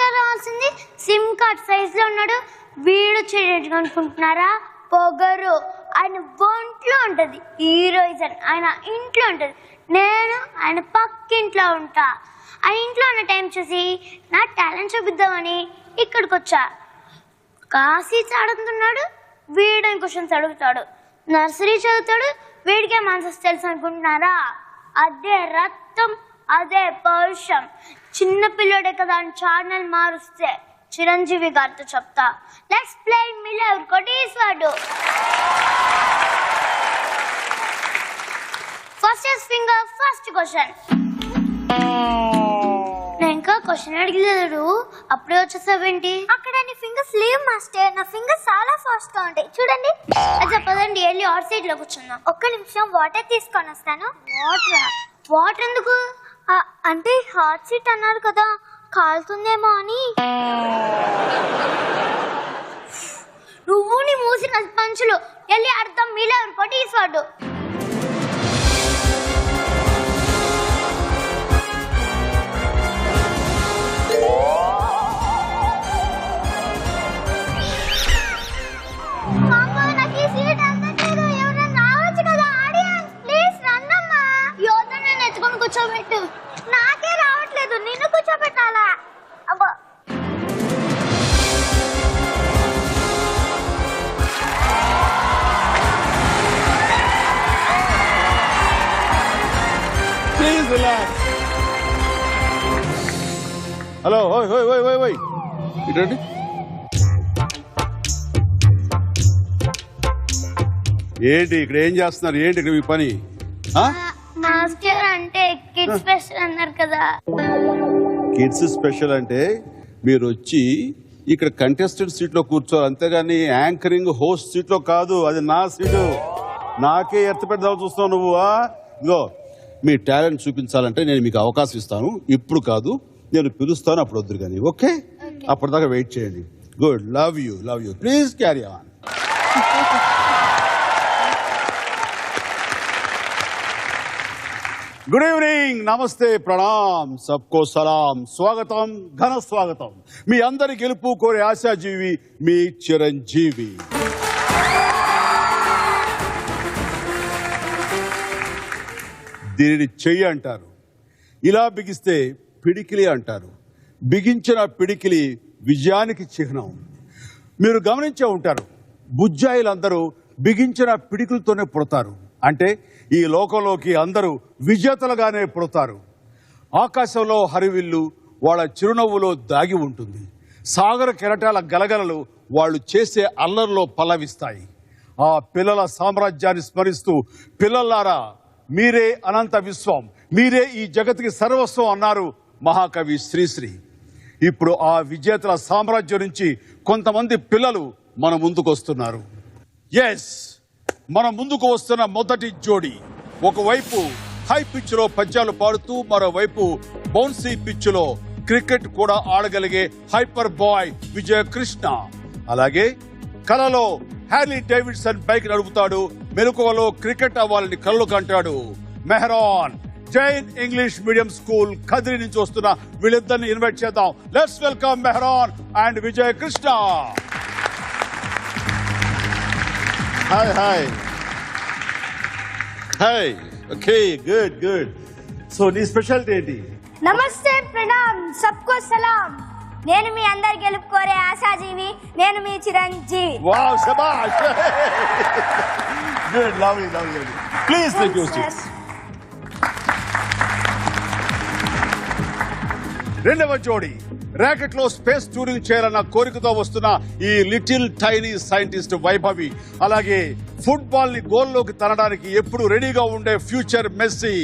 Master రావాల్సింది SIM card size లో ఉన్నాడు. వీడు చెడు అనుకుంటున్నారా? పొగరు ఆయన ఒంట్లో ఉంటది, హీరోయిజన్ ఆయన ఇంట్లో ఉంటది. నేను ఆయన పక్కింట్లో ఉంటా. ఆ ఇంట్లో ఉన్న టైం చూసి నా టాలెంట్ చూపిద్దామని ఇక్కడికి వచ్చా. కాశీ చదువుతున్నాడు, వీడు క్వశ్చన్స్ అడుగుతాడు. నర్సరీ చదువుతాడు, వీడికే ఆన్సర్స్ తెలుసు అనుకుంటున్నారా? అదే రక్తం, అదే పౌరుషం. చిన్న పిల్లడే కదా అని ఛానల్ మారుస్తే చిరంజీవి గారితో చెప్తా. లెట్స్ ప్లే మిలర్ కోటీశ్వరుడు. First is finger first question. నేను ఇంకా క్వశ్చన్ అడిగలేదు, అప్పుడే వచ్చేసావేంటి? అక్కడ నీ ఫింగర్స్ లేవు మాస్టర్, నా ఫింగర్స్ చాలా ఫాస్ట్ గా ఉంటాయి చూడండి. అది పదండి వెళ్ళి అవుట్ సైడ్ లో కూర్చుందాం. ఒక్క నిమిషం వాటర్ తీసుకొని వస్తాను. వాటర్ ఎందుకు? అంటే హాట్ సీట్ అన్నారు కదా, కాలుతుందేమో అని. నువ్వు నీ మూసిన పంచులు వెళ్ళి అర్థం మిలర్ కోటీశ్వరుడు. కూర్చోబెట్టు. నాకే రావట్లేదు, నిన్ను కూర్చోబెట్టాలా? అబ్బా ప్లీజ్ రిలాక్స్. హలో, ఓయ్ ఓయ్ ఓయ్ ఓయ్ ఓయ్ ఇటండి. ఏంటి ఇక్కడ ఏం చేస్తున్నారు? ఏంటి ఇక్కడ మీ పని? మాస్టర్ అంటే కిడ్స్ స్పెషల్ అన్నారు కదా. కిడ్స్ స్పెషల్ అంటే మీరు వచ్చి ఇక్కడ కంటెస్టెంట్ సీట్ లో కూర్చోవాలి, అంతేగాని యాంకరింగ్ హోస్ట్ సీట్ లో కాదు. అది నా సీటు, నాకే ఎర్త పెడదాం చూస్తావు నువ్వు. ఇగో మీ టాలెంట్ చూపించాలంటే నేను మీకు అవకాశం ఇస్తాను. ఇప్పుడు కాదు, నేను పిలుస్తాను, అప్పుడు వద్దు కానీ. ఓకే, అప్పటిదాకా వెయిట్ చేయండి. Good, love you, love you. Please carry on. Good evening, నమస్తే, ప్రణామ్, సబ్కో సలాం, స్వాగతం, ఘన స్వాగతం. మీ అందరి గెలుపు కోరే ఆశాజీవి మీ చిరంజీవి. దీనిని చెయ్యి అంటారు, ఇలా బిగిస్తే పిడికిలి అంటారు. బిగించిన పిడికిలి విజయానికి చిహ్నం. మీరు గమనించే ఉంటారు, బుజ్జాయిలందరూ బిగించిన పిడికిలతోనే పుడతారు. అంటే ఈ లోకంలోకి అందరూ విజేతలుగానే పుడతారు. ఆకాశంలో హరివిల్లు వాళ్ళ చిరునవ్వులో దాగి ఉంటుంది. సాగర కెరటాల గలగలలు వాళ్ళు చేసే అల్లర్లో పల్లవిస్తాయి. ఆ పిల్లల సామ్రాజ్యాన్ని స్మరిస్తూ, పిల్లలారా మీరే అనంత విశ్వం, మీరే ఈ జగత్తుకి సర్వస్వం అన్నారు మహాకవి శ్రీశ్రీ. ఇప్పుడు ఆ విజేతల సామ్రాజ్యం నుంచి కొంతమంది పిల్లలు మన ముందుకు వస్తున్నారు. ఎస్, మన ముందుకు వస్తున్న మొదటి జోడి ఒకవైపు హై పిచ్ లో పద్యాలు పాడుతూ, మరోవైపు బౌన్సీ పిచ్ లో క్రికెట్ కూడా ఆడగలిగే హైపర్ బాయ్ విజయ కృష్ణ. అలాగే కలలో హ్యార్లీ డేవిడ్సన్ బైక్ నడుపుతాడు, మెలకువలో క్రికెట్ అవ్వాలని కలలు కంటాడు Mehran. Jain English medium school Kadiri నుంచి వస్తున్న వీళ్ళిద్దరిని ఇన్వైట్ చేద్దాం. Let's welcome Mehran and Vijaya Krishna. Hi hi hi. Okay, good good. So నీ స్పెషాలిటీ ఏంటి? నమస్తే, ప్రణామ్, సబ్కో సలాం. నేను మీ అందరి గెలుపు కోరే ఆశాజీవి, నేను మీ చిరంజీవి. వావ్, శభాష్. Good, lovely lovely. Please take your seat. రెండవ జోడి ర్యాకెట్ లో స్పేస్ టూరింగ్ చేయాలన్న కోరికతో వస్తున్న ఈ లిటిల్ టైనీ సైంటిస్ట్ వైభవి. అలాగే ఫుట్బాల్ ని గోల్లోకి తనడానికి ఎప్పుడు రెడీగా ఉండే ఫ్యూచర్ మెస్సీ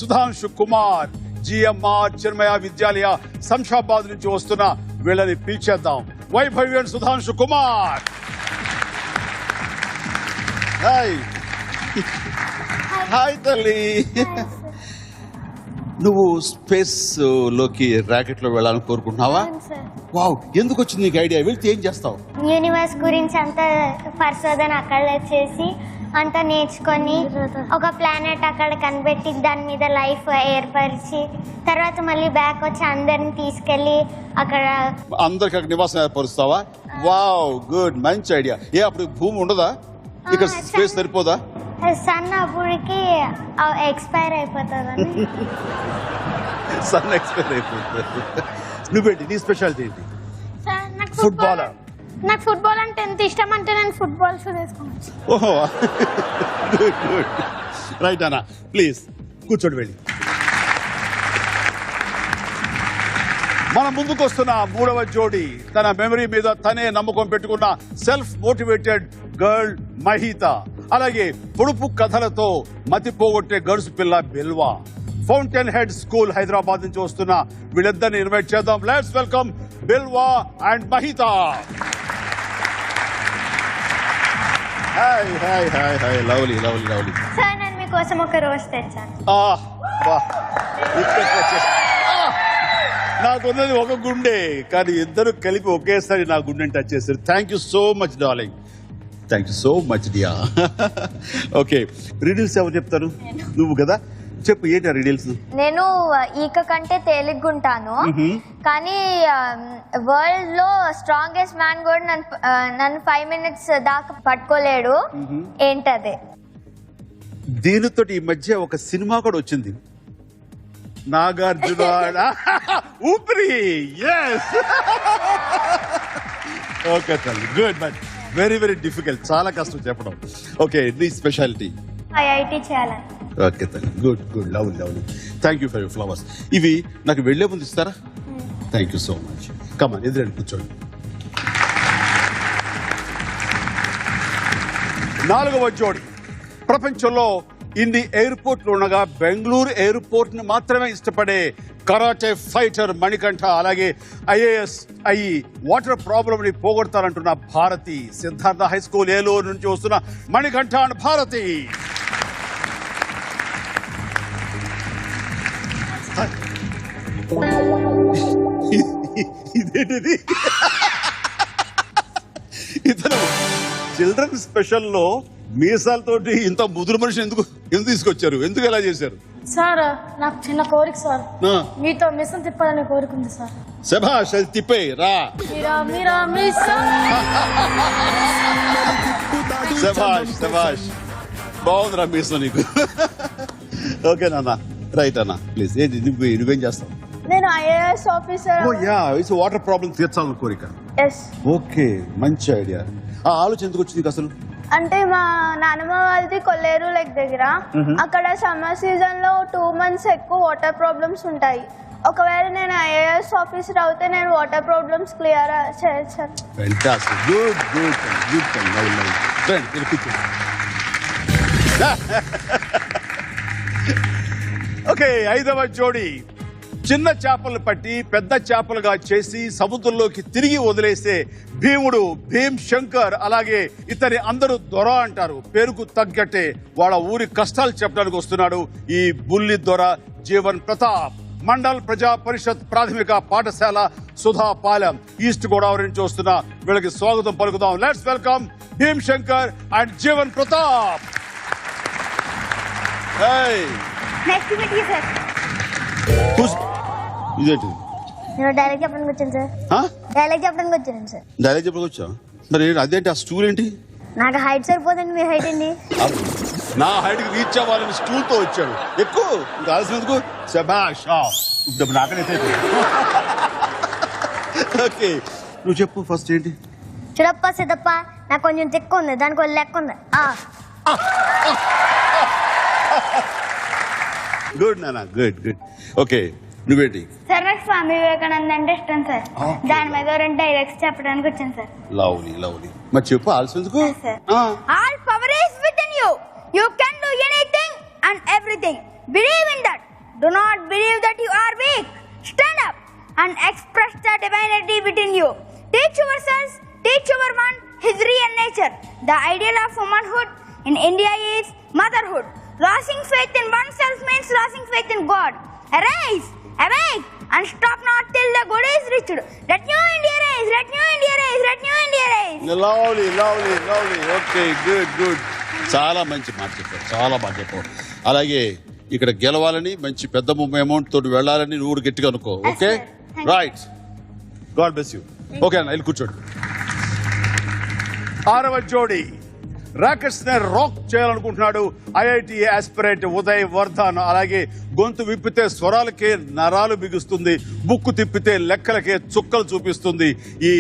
సుధాంశు కుమార్. జిఎంఆర్ చిన్మయ విద్యాలయ శంషాబాద్ నుంచి వస్తున్న వీళ్ళని పిలిచేద్దాం. Vaibhavi and Sudhanshu Kumar. Hi hi తల్లి. నువ్వు స్పేస్ లోకి ర్యాకెట్ లో వెళ్ళాలని కోరుకుంటున్నావా? వావ్, ఎందుకు వచ్చింది నీకు ఐడియా? వెళ్తే ఏం చేస్తావు? యూనివర్స్ గురించి అంతా పరిశోధన అక్కడ చేసి అంతా నేర్చుకొని ఒక ప్లానెట్ అక్కడ కనిపెట్టి దాని మీద లైఫ్ ఏర్పరిచి తర్వాత మళ్ళీ బ్యాక్ వచ్చి అందరిని తీసుకెళ్ళి అక్కడ అందరికి అక్కడ నివాసం ఏర్పరుస్తావా? వావ్, గుడ్, మంచి ఐడియా. అప్పుడు భూమి ఉండదా? ఇక్కడ స్పేస్ సరిపోదా? సన్ అప్పటికి ఎక్స్పైర్ అయిపోతుందని. సన్ ఎక్స్పైర్ అయిపోతుంది. నువ్వేంటి, నీ స్పెషాలిటీ ఏంటి? ఫుట్బాలర్. నాకు ఫుట్బాల్ అంటే ఎంత ఇష్టం అంటే నేను ఫుట్బాల్ షూ వేసుకోవచ్చు. ఓహో, గుడ్ గుడ్. రైట్ అన్న, ప్లీజ్ కూర్చోండి వెళ్ళి. మన ముందుకు వస్తున్న మూడవ జోడి తన మెమరీ మీద తనే నమ్మకం పెట్టుకున్న సెల్ఫ్ మోటివేటెడ్ గర్ల్ మహిత, అలాగే పొడుపు కథలతో మతి పోగొట్టే గడుసు పిల్ల Bilva. Fountain head school Hyderabad నుంచి వస్తున్న వీళ్ళిద్దరిని ఇన్వైట్ చేద్దాం. Let's welcome Bilva and Mahitha. Hi hi hi hi, lovely lovely lovely. Sir నేను మీకోసం ఒక రోజ్ తెచ్చాను. నాకున్నది ఒక గుండె, కానీ ఇద్దరు కలిపి ఒకేసారి నా గుండెని టచ్ చేశారు. Thank you so much darling, thank you so much dear. Okay, riddles ఎవరు చెప్తారు? నువ్వు కదా, చెప్పు ఏంటి రిడిల్స్? నేను ఈక కంటే తేలిగ్గుంటాను, కానీ వరల్డ్ లో స్ట్రాంగెస్ట్ మ్యాన్ కూడా నన్ను 5 minutes దాకా పట్టుకోలేడు. ఏంటది? దీనితో ఈ మధ్య ఒక సినిమా కూడా వచ్చింది, నాగార్జున ఊపిరి. ఎస్, ఓకే తల్లి, good. But very very difficult, చాలా కష్టం చెప్పడం. ఓకే, నీ స్పెషాలిటీ? ఐఐటి చేయాలని. ఓకే తల్లి, good good, lovely lovely. Thank you for your flowers. ఇవి నాకు వెళ్లే ముందు ఇస్తారా? Thank you so much. Come on, ఎదురండి, కూర్చోండి. 4వ జోడి. ప్రపంచంలో ఇన్ని ఎయిర్పోర్ట్లు ఉండగా బెంగళూరు ఎయిర్పోర్ట్ ని మాత్రమే ఇష్టపడే కరాటే ఫైటర్ మణికంఠ, అలాగే ఐఏఎస్ అయ్యి వాటర్ ప్రాబ్లం ని పోగొడతారంటున్న భారతి. సిద్ధార్థ హై స్కూల్ ఏలూరు నుంచి వస్తున్న మణికంఠ అండ్ భారతి. ఇదేంటిది? ఇతను చిల్డ్రన్ స్పెషల్ లో మీసాలతోటి ఇంత ముదురు మనిషి ఎందుకు తీసుకొచ్చారు? ఎందుకు ఎలా చేశారు? సార్ నాకు చిన్న కోరిక సార్, మీతో మిషన్ తిప్పాలని కోరిక ఉంది సార్. శభాష్, అది తిప్పే రా. శభాష్ శభాష్, బాగుందిరా మీసం నీకు. ఓకే నాన్న, రైట్ అన్న, ప్లీజ్. నువ్వేం చేస్తావు? నేను ఐఏఎస్ ఆఫీసర్. వాటర్ ప్రాబ్లం తీర్చాలని కోరిక. ఓకే, మంచి ఐడియా. ఆ ఆలోచన ఎందుకు వచ్చింది అసలు? అంటే మా నాన్నమ్మ వాళ్ళది కొల్లేరు లైక్ దగ్గర, అక్కడ సమ్మర్ సీజన్ లో 2 months ఎక్కువ వాటర్ ప్రాబ్లమ్స్ ఉంటాయి. ఒకవేళ నేను ఐఏఎస్ ఆఫీసర్ అవుతే నేను వాటర్ ప్రాబ్లమ్స్ క్లియర్ చేయొచ్చాను. Fantastic, good good good. Okay, 5వ జోడి. చిన్న చేపలు పట్టి పెద్ద చేపలుగా చేసి సముద్రంలోకి తిరిగి వదిలేసే భీముడు భీమ్ శంకర్, అలాగే ఇతని అందరూ దొర అంటారు. పేరుకు తగ్గట్టే వాళ్ళ ఊరి కష్టాలు చెప్పడానికి వస్తున్నాడు ఈ బుల్లి దొర జీవన్ ప్రతాప్. మండల్ ప్రజా పరిషత్ ప్రాథమిక పాఠశాల సుధాపాలెం, ఈస్ట్ గోదావరి నుంచి వస్తున్న వీళ్ళకి స్వాగతం పలుకుదాం. Let's welcome Bheem Shankar and Jeevan Pratap. ఇదేంటి? నేను డైలాగ్ చెప్పడానికి వచ్చాను సార్. డైలాగ్ చెప్పడానికి వచ్చాను సార్. డైలాగ్ చెప్పడానికి వచ్చా? మరి అదేంటి ఆ స్టూల్ ఏంటి? నాకు హైట్ సరిపోదండి, మీ హైట్ అండి. నా హైట్ కి రీచ్ అవ్వాలని స్టూల్ తో వచ్చాడు. ఎక్కువ కావాల్సినందుకు శభాష్. నాకనైతే ఓకే, నువ్వు చెప్పు ఫస్ట్ ఏంటి? చూడప్ప సిద్ధప్ప, నాకు కొంచెం తెక్కు ఉంది, దానికి ఒక లెక్క ఉంది. గుడ్ నాన్న, గుడ్ గుడ్. ఓకే, నువ్వేంటి? సార్ నాకు స్వామి వివేకానంద అంటే ఇష్టం సార్. దాని మీద 2 డైలాగ్స్ చెప్పడానికి వచ్చాను సార్. Lovely lovely. మరి చెప్పు ఆల్సెందుకు? All power is within you. You can do anything and everything. Believe in that. Do not believe that you are weak. Stand up and express the divinity within you. Teach yourselves, teach everyone his real nature. The ideal of womanhood in India is motherhood. Losing faith in oneself means losing faith in God. Arise, awake, and stop not till the good is reached. Let new India rise, let new India rise, let new India rise. Lovely, lovely, lovely. Okay, good, good. చాలా మంచి మాట చెప్పావు, చాలా బాగా చెప్పావు. అలాగే ఇక్కడ గెలవాలని, మంచి పెద్ద అమౌంట్ తోటి వెళ్ళాలని నువ్వు కూడా గట్టిగా అనుకో. Okay, right. God bless you. Okay అన్న, వెళ్ళి కూర్చోండి. 6వ జోడి రాకెట్స్ ని రాక్ చేయాలనుకుంటున్నాడు ఐఐటి ఆస్పిరెంట్ ఉదయ్ వర్ధన్. అలాగే గొంతు విప్పితే స్వరాలకే నరాలు బిగుస్తుంది, బుక్కు తిప్పితే లెక్కలకే చుక్కలు చూపిస్తుంది ఈ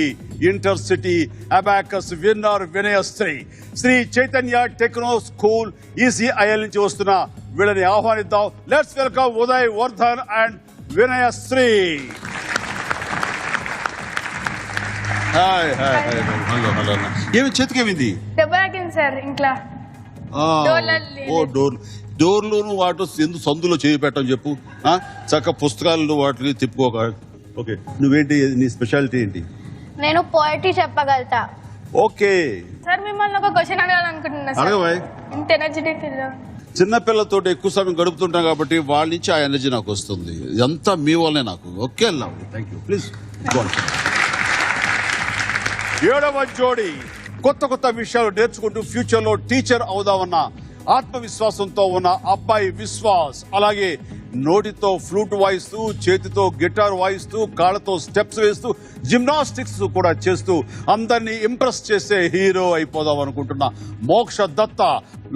inter city abacus winner Vinayashree. Sri Chaitanya techno school ECIL నుంచి వస్తున్న వీళ్ళని ఆహ్వానిద్దాం. Let's welcome Uday Vardhan and Vinayashree. Hi hi hi. Hello hello అన్న. ఏమి చేతికేమింది? దెబ్బ తాకింది సార్ ఇంట్లో. డోర్లోను వాటి ఎందుకు సందులో చేయి పెట్టని చెప్పు. చక్క పుస్తకాలను వాటిని తిప్పుకోక. ఓకే, నువ్వేంటి, నీ స్పెషాలిటీ ఏంటి? నేను పోయిటరీ చెప్పగలుగుతా. ఓకే సార్ మిమ్మల్ని ఒక క్వశ్చన్ అడగాలనుకుంటున్నా సార్. అడగబాయ్. ఇంత ఎనర్జెటిక్ చిన్నపిల్లలతో ఎక్కువ సమయం గడుపుతుంటాం కాబట్టి వాళ్ళ నుంచి ఆ ఎనర్జీ నాకు వస్తుంది. ఇదంతా మీ వల్లే నాకు. ఓకే అన్నా, థ్యాంక్ యూ. ప్లీజ్. 7వ జోడి కొత్త కొత్త విషయాలు నేర్చుకుంటూ ఫ్యూచర్ లో టీచర్ అవుదామన్న ఆత్మవిశ్వాసంతో ఉన్న అబ్బాయి విశ్వాస్. అలాగే నోటితో ఫ్లూట్ వాయిస్తూ, చేతితో గిటార్ వాయిస్తూ, కాళ్ళతో స్టెప్స్ వేస్తూ, జిమ్నాస్టిక్స్ కూడా చేస్తూ అందరినీ ఇంప్రెస్ చేసే హీరో అయిపోదాం అనుకుంటున్న మోక్ష దత్త.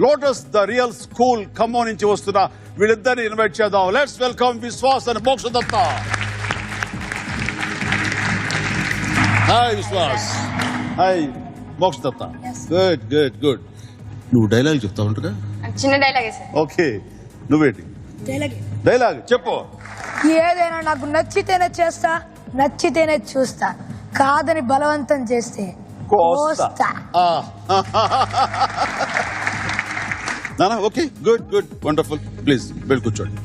Lotus the real school Khammam నుంచి వస్తున్న వీళ్ళిద్దరిని ఇన్వైట్ చేద్దాం. లెట్స్ వెల్కమ్ విశ్వాస్ అండ్ మోక్ష దత్త. Hi Vishwas. Hi Moksha Datta. Good good good. నువ్వు డైలాగ్ చెప్తా ఉంటాగా? చిన్న డైలాగే సార్. ఓకే, నువ్వేంటి డైలాగ్ చెప్పు. ఏదైనా నాకు నచ్చితేనే చేస్తా, నచ్చితేనే చూస్తా, కాదని బలవంతం చేస్తే కోస్తా. నానా okay, good good, wonderful. Please వెళ్ళి కూర్చోండి.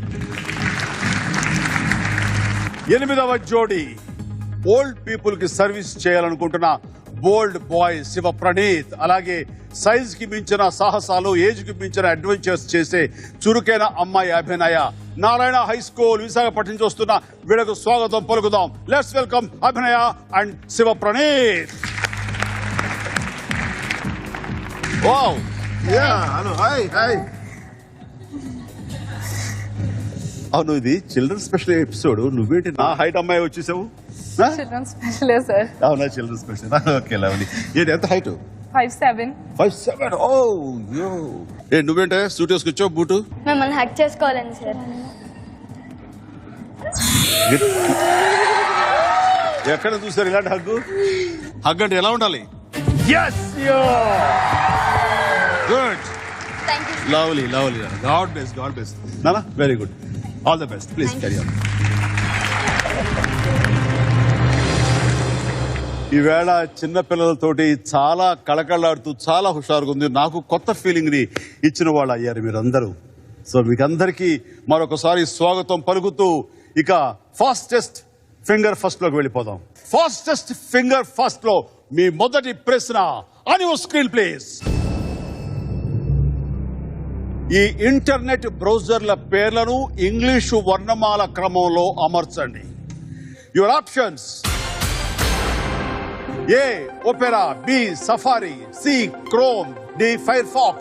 8వ జోడి ఓల్డ్ పీపుల్ కి సర్వీస్ చేయాలనుకుంటున్న బోల్డ్ బాయ్ శివ ప్రణీత్. అలాగే సైజ్ కి మించిన సాహసాలు, ఏజ్ కి మించిన అడ్వెంచర్స్ చేసే చురుకైన అమ్మాయి అభినయ. నారాయణ హై స్కూల్ విశాఖపట్నం నుంచి వస్తున్న వీళ్ళకు స్వాగతం పలుకుదాం. Let's welcome Abhinaya and Shiva Praneeth. Wow, yeah, hello, hi hi. అవును, ఇది చిల్డ్రన్ స్పెషల్ ఎపిసోడ్. నువ్వేంటి నా హైట్ అమ్మాయి వచ్చేసావు? Special sir. అవునా, చిల్డ్రన్ స్పెషల్. Okay, lovely. ఏంటి ఎంత హైట్? 5'7". 5'7". ఓ యో. ఏ నువ్వేంటే సూట్ వేసుకొచ్చావు, బూటు? మిమ్మల్ని హక్ చేసుకోవాలని సార్. ఎక్కడ చూసారు ఇలాంటి హగ్గు? హగ్ అంటే ఎలా ఉండాలి? Good, lovely lovely. God bless, God bless. నానా very good, all the best. Please carry on. ఈవేళ చిన్న పిల్లలతోటి చాలా కళకళలాడుతూ చాలా హుషారుగా ఉంది. నాకు కొత్త ఫీలింగ్ ని ఇచ్చిన వాళ్ళు అయ్యారు మీరందరూ. సో మీకందరికీ మరొకసారి స్వాగతం పలుకుతూ ఇక ఫాస్టెస్ట్ ఫింగర్ ఫస్ట్ లోకి వెళ్ళిపోదాం. ఫాస్టెస్ట్ ఫింగర్ ఫస్ట్ లో మీ మొదటి ప్రశ్న ఆన్ యువర్ స్క్రీన్ ప్లీజ్. ఈ ఇంటర్నెట్ బ్రౌజర్ల పేర్లను ఇంగ్లీషు వర్ణమాల క్రమంలో అమర్చండి. Your options: A. Opera, B. Safari, C. Chrome, D. Firefox.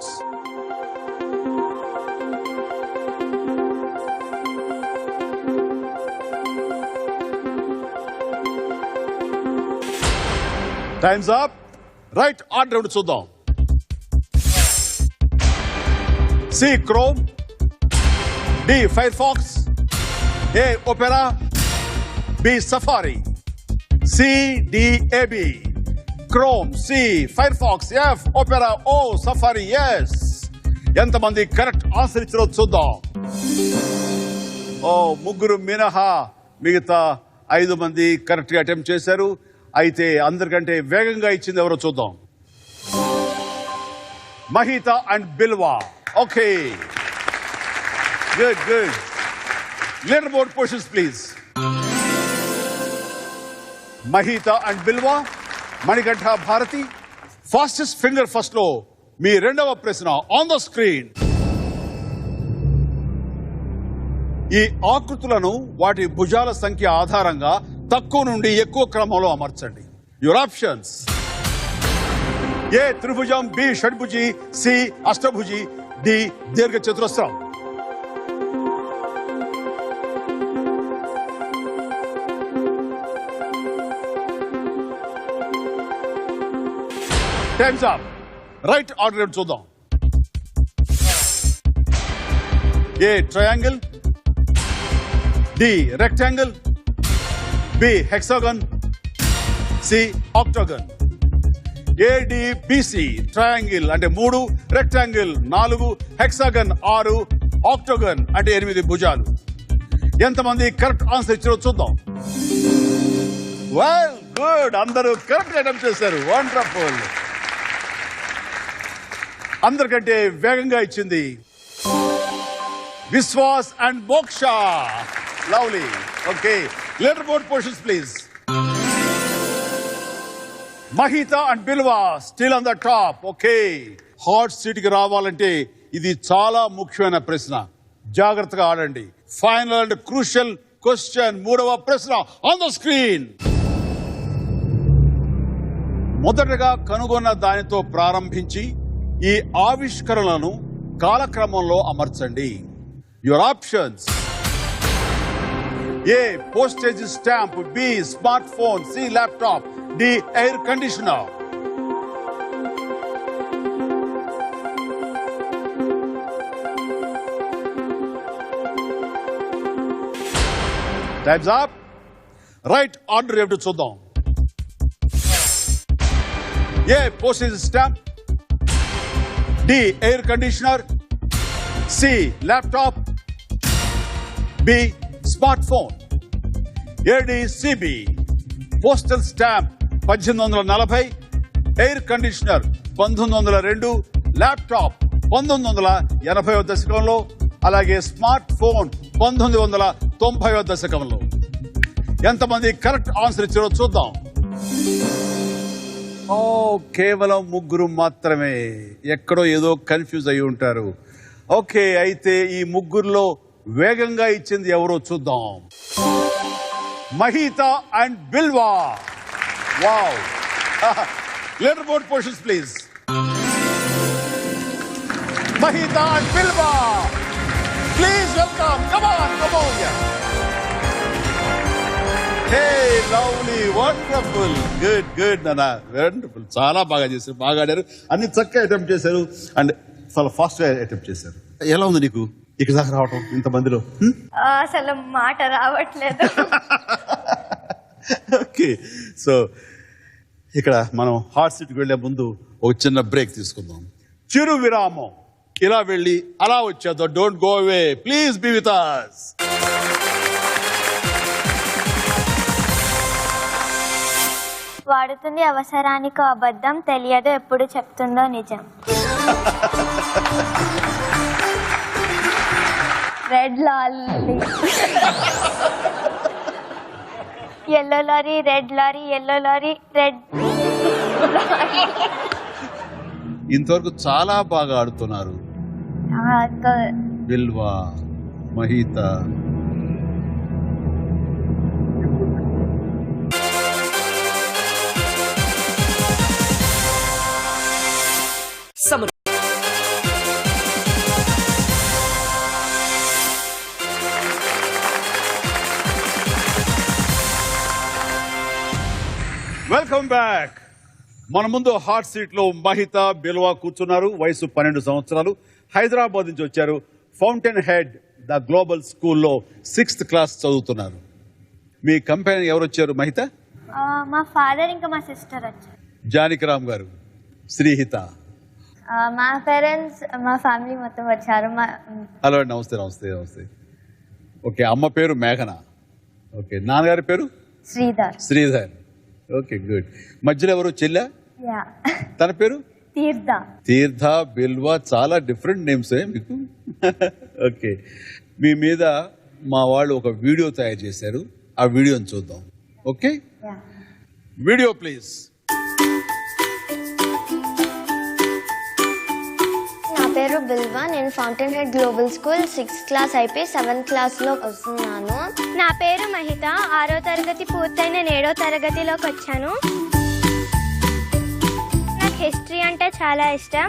Time's up. Right order చూద్దాం. C. Chrome, D. Firefox, A. Opera, B. Safari, C, D, A, B. Chrome, C, Firefox, F, Opera, O, Safari, yes. ఎంతమంది correct answer ఇచ్చారో చూద్దాం. ఓ, ముగ్గురు మినహా మిగతా 5 మంది correct గా attempt చేశారు. అయితే అందరికంటే వేగంగా ఇచ్చింది ఎవరో చూద్దాం. Mahitha and Bilva. Okay, good good. Leader board positions please. Mahitha and Bilva, Manikanta Bharathi. Fastest finger first లో మీ రెండవ ప్రశ్న ఆన్ ద స్క్రీన్. ఈ ఆకృతులను వాటి భుజాల సంఖ్య ఆధారంగా తక్కువ నుండి ఎక్కువ క్రమంలో అమర్చండి. యువర్ ఆప్షన్స్: ఏ త్రిభుజం, బి షడ్భుజి, సి అష్టభుజి, డి దీర్ఘ చతురస్రం. Time's up. రైట్ ఆర్డర్ చూద్దాం. A triangle, D rectangle, B hexagon, C octagon. ADBC triangle అంటే 3, రెక్టాంగిల్ 4, హెక్సాగన్ 6, ఆక్టాగన్ అంటే 8 భుజాలు. ఎంతమంది కరెక్ట్ ఆన్సర్ ఇచ్చారో చూద్దాం. వెల్ గుడ్, అందరూ కరెక్ట్ అటెంప్ట్ చేశారు. వండర్ఫుల్. అందరికంటే వేగంగా ఇచ్చింది Vishwas and Moksha. Lovely. Okay, leader board positions please. Mahitha and Bilva still on the top. Okay, hot seat కి రావాలంటే ఇది చాలా ముఖ్యమైన ప్రశ్న. జాగ్రత్తగా ఆడండి. Final and crucial question. 3వ ప్రశ్న ఆన్ ద స్క్రీన్. మొదటగా కనుగొన్న దానితో ప్రారంభించి ఈ ఆవిష్కరణలను కాలక్రమంలో అమర్చండి. Your options: A postage stamp, B smart phone, C laptop, D air conditioner. Time's up. Right order ఏమిటో చూద్దాం. A postage stamp, D air conditioner, C laptop, B smart phone. ADCB postal stamp 1840, air conditioner 1902, laptop 1980వ దశకంలో, అలాగే smart phone 1990వ దశకంలో. ఎంతమంది correct answer ఇచ్చారో చూద్దాం. ఓ, కేవలం 3 మాత్రమే. ఎక్కడో ఏదో కన్ఫ్యూజ్ అయి ఉంటారు. ఓకే, అయితే ఈ 3లో వేగంగా ఇచ్చింది ఎవరో చూద్దాం. Mahitha and Bilva. Wow. Leader board positions please. Mahitha and Bilva, please welcome. Come on, come on. Hey, lovely, wonderful. Good good నాన్న, వండర్ఫుల్. చాలా బాగా చేశారు, బాగా ఆడారు, అన్ని చక్కగా అటెంప్ట్ చేశారు అండ్ చాలా ఫాస్ట్ గా అటెంప్ట్ చేశారు. ఎలా ఉంది నీకు ఇక్కడ దాకా రావటం ఇంతమందిలో? అసలు మాట రావట్లేదు. ఓకే, సో ఇక్కడ మనం హాట్ సీట్కి వెళ్లే ముందు ఒక చిన్న బ్రేక్ తీసుకుందాం. చిరు విరామం. ఇలా వెళ్ళి అలా వచ్చేద్దాం. Don't go away, please be with us. వాడుతుంది అవసరానికి అబద్ధం, తెలియదు ఎప్పుడు చెప్తుందో నిజం. Red lorry, yellow lorry, red lorry, yellow lorry, red. ఇంతవరకు చాలా బాగా ఆడుతున్నారు. బిల్వా, మహిత. Welcome back. మన ముందు హాట్ సీట్ లో మహిత, బిల్వా కూర్చున్నారు. వయసు 12 సంవత్సరాలు. హైదరాబాద్ నుంచి వచ్చారు. ఫౌంటైన్ హెడ్ ద గ్లోబల్ స్కూల్లో 6th క్లాస్ చదువుతున్నారు. మీ కంపెనీ ఎవరు వచ్చారు మహిత? మా ఫాదర్ ఇంకా మా సిస్టర్ వచ్చారు. జానకిరామ్ గారు, శ్రీహిత. మా పేరెంట్స్, మా ఫ్యామిలీ మొత్తం వచ్చారు. హలో, నమస్తే నమస్తే నమస్తే. ఓకే, అమ్మ పేరు మేఘన. ఓకే, నాన్నగారి పేరు శ్రీధర్. శ్రీధర్. Okay, good. మధ్యలో ఎవరు చెల్లె? తన పేరు తీర్థ. తీర్థ, బిల్వా, చాలా డిఫరెంట్ నేమ్స్ మీకు. ఓకే, మీ మీద మా వాళ్ళు ఒక వీడియో తయారు చేశారు. ఆ వీడియోని చూద్దాం. Okay, video please. నా పేరు బిల్వా. నేను fountain head global school 6th class అయిపోయి 7th క్లాస్లో వస్తున్నాను. నా పేరు మహిత. 6వ తరగతి పూర్తయిన 7వ తరగతిలోకి వచ్చాను. నాకు హిస్టరీ అంటే చాలా ఇష్టం.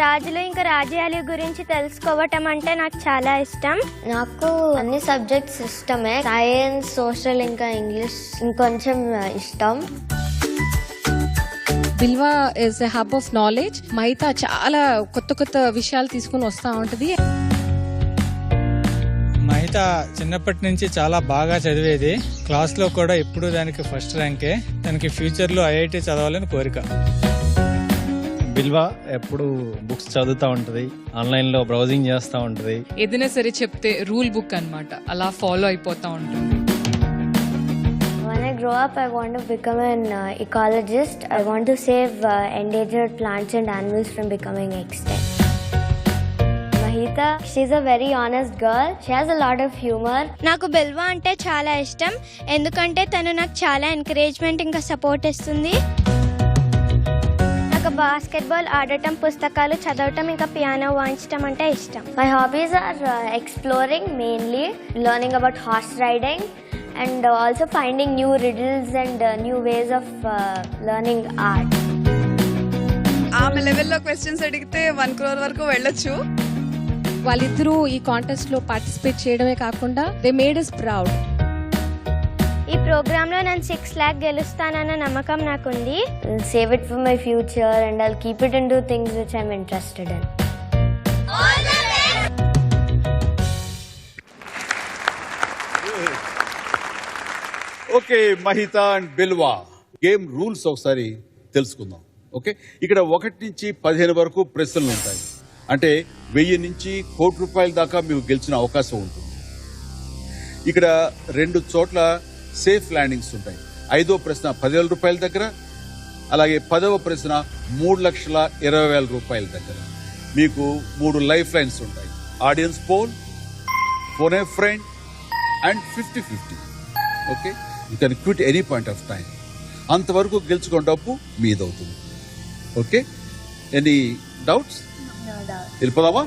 రాజులు ఇంకా రాజ్యాల గురించి తెలుసుకోవటం అంటే నాకు చాలా ఇష్టం. నాకు అన్ని సబ్జెక్ట్స్ ఇష్టమే. సైన్స్, సోషల్ ఇంకా ఇంగ్లీష్ ఇంకొంచెం ఇష్టం. Bilva is a hub of knowledge. Mahitha చాలా కొత్త కొత్త విషయాలు తీసుకుని వస్తూ ఉంటుంది. మహిత చిన్నప్పటి నుంచి చాలా బాగా చదివేది. క్లాస్లో కూడా ఎప్పుడు దానికి ఫస్ట్ ర్యాంకే. దానికి ఫ్యూచర్లో ఐఐటి చదవాలని కోరిక. బిల్వా ఎప్పుడు బుక్స్ చదువుతూ ఉంటుంది, ఆన్లైన్లో బ్రౌజింగ్ చేస్తూ ఉంటుంది. ఏదైనా సరే చెప్తే రూల్ బుక్ అన్నమాట, అలా ఫాలో అయిపోతూ ఉంటుంది. When I grow up, I want to become an ecologist. I want to save endangered plants and animals from becoming extinct. Mahita, she's a very honest girl. She has a lot of humor. నాకు బిల్వా అంటే చాలా ఇష్టం, ఎందుకంటే తను నాకు చాలా encouragement ఇంకా support ఇస్తుంది. నాకు బాస్కెట్బాల్ ఆడటం, పుస్తకాలు చదవటం ఇంకా పియానో వాయించడం అంటే ఇష్టం. My hobbies are exploring mainly, learning about horse riding, and also finding new riddles and new ways of learning art. ఆమె లెవెల్లో క్వశ్చన్స్ అడిగితే 1 crore వరకు వెళ్ళొచ్చు. వాళ్ళిద్దరూ ఈ కాంటెస్ట్ లో పార్టిసిపేట్ చేయడమే కాకుండా దే మేడ్ us ప్రౌడ్. ఈ ప్రోగ్రాంలో నేను 6 lakhs గెలుస్తానన్న నమ్మకం నాకుంది. I'll save it for my future and I'll keep it into things which I'm interested in. Okay, Mahitha and Bilva game rules ఒకసారి తెలుసుకుందాం. ఓకే, ఇక్కడ 1 నుంచి 15 వరకు ప్రశ్నలు ఉంటాయి. అంటే 1000 నుంచి ₹1,00,00,000 దాకా మీకు గెలిచిన అవకాశం ఉంటుంది. ఇక్కడ 2 చోట్ల సేఫ్ ల్యాండింగ్స్ ఉంటాయి. 5వ ప్రశ్న ₹10,000 దగ్గర, అలాగే 10వ ప్రశ్న ₹3,20,000 దగ్గర. మీకు 3 లైఫ్ లైన్స్ ఉంటాయి. Audience poll, phone a friend and 50-50. Okay, you can quit any point of time. అంతవరకు గెలుచుకున్న డబ్బు మీదవుతుంది. Okay, any doubts? వెళ్ళిపోదామా?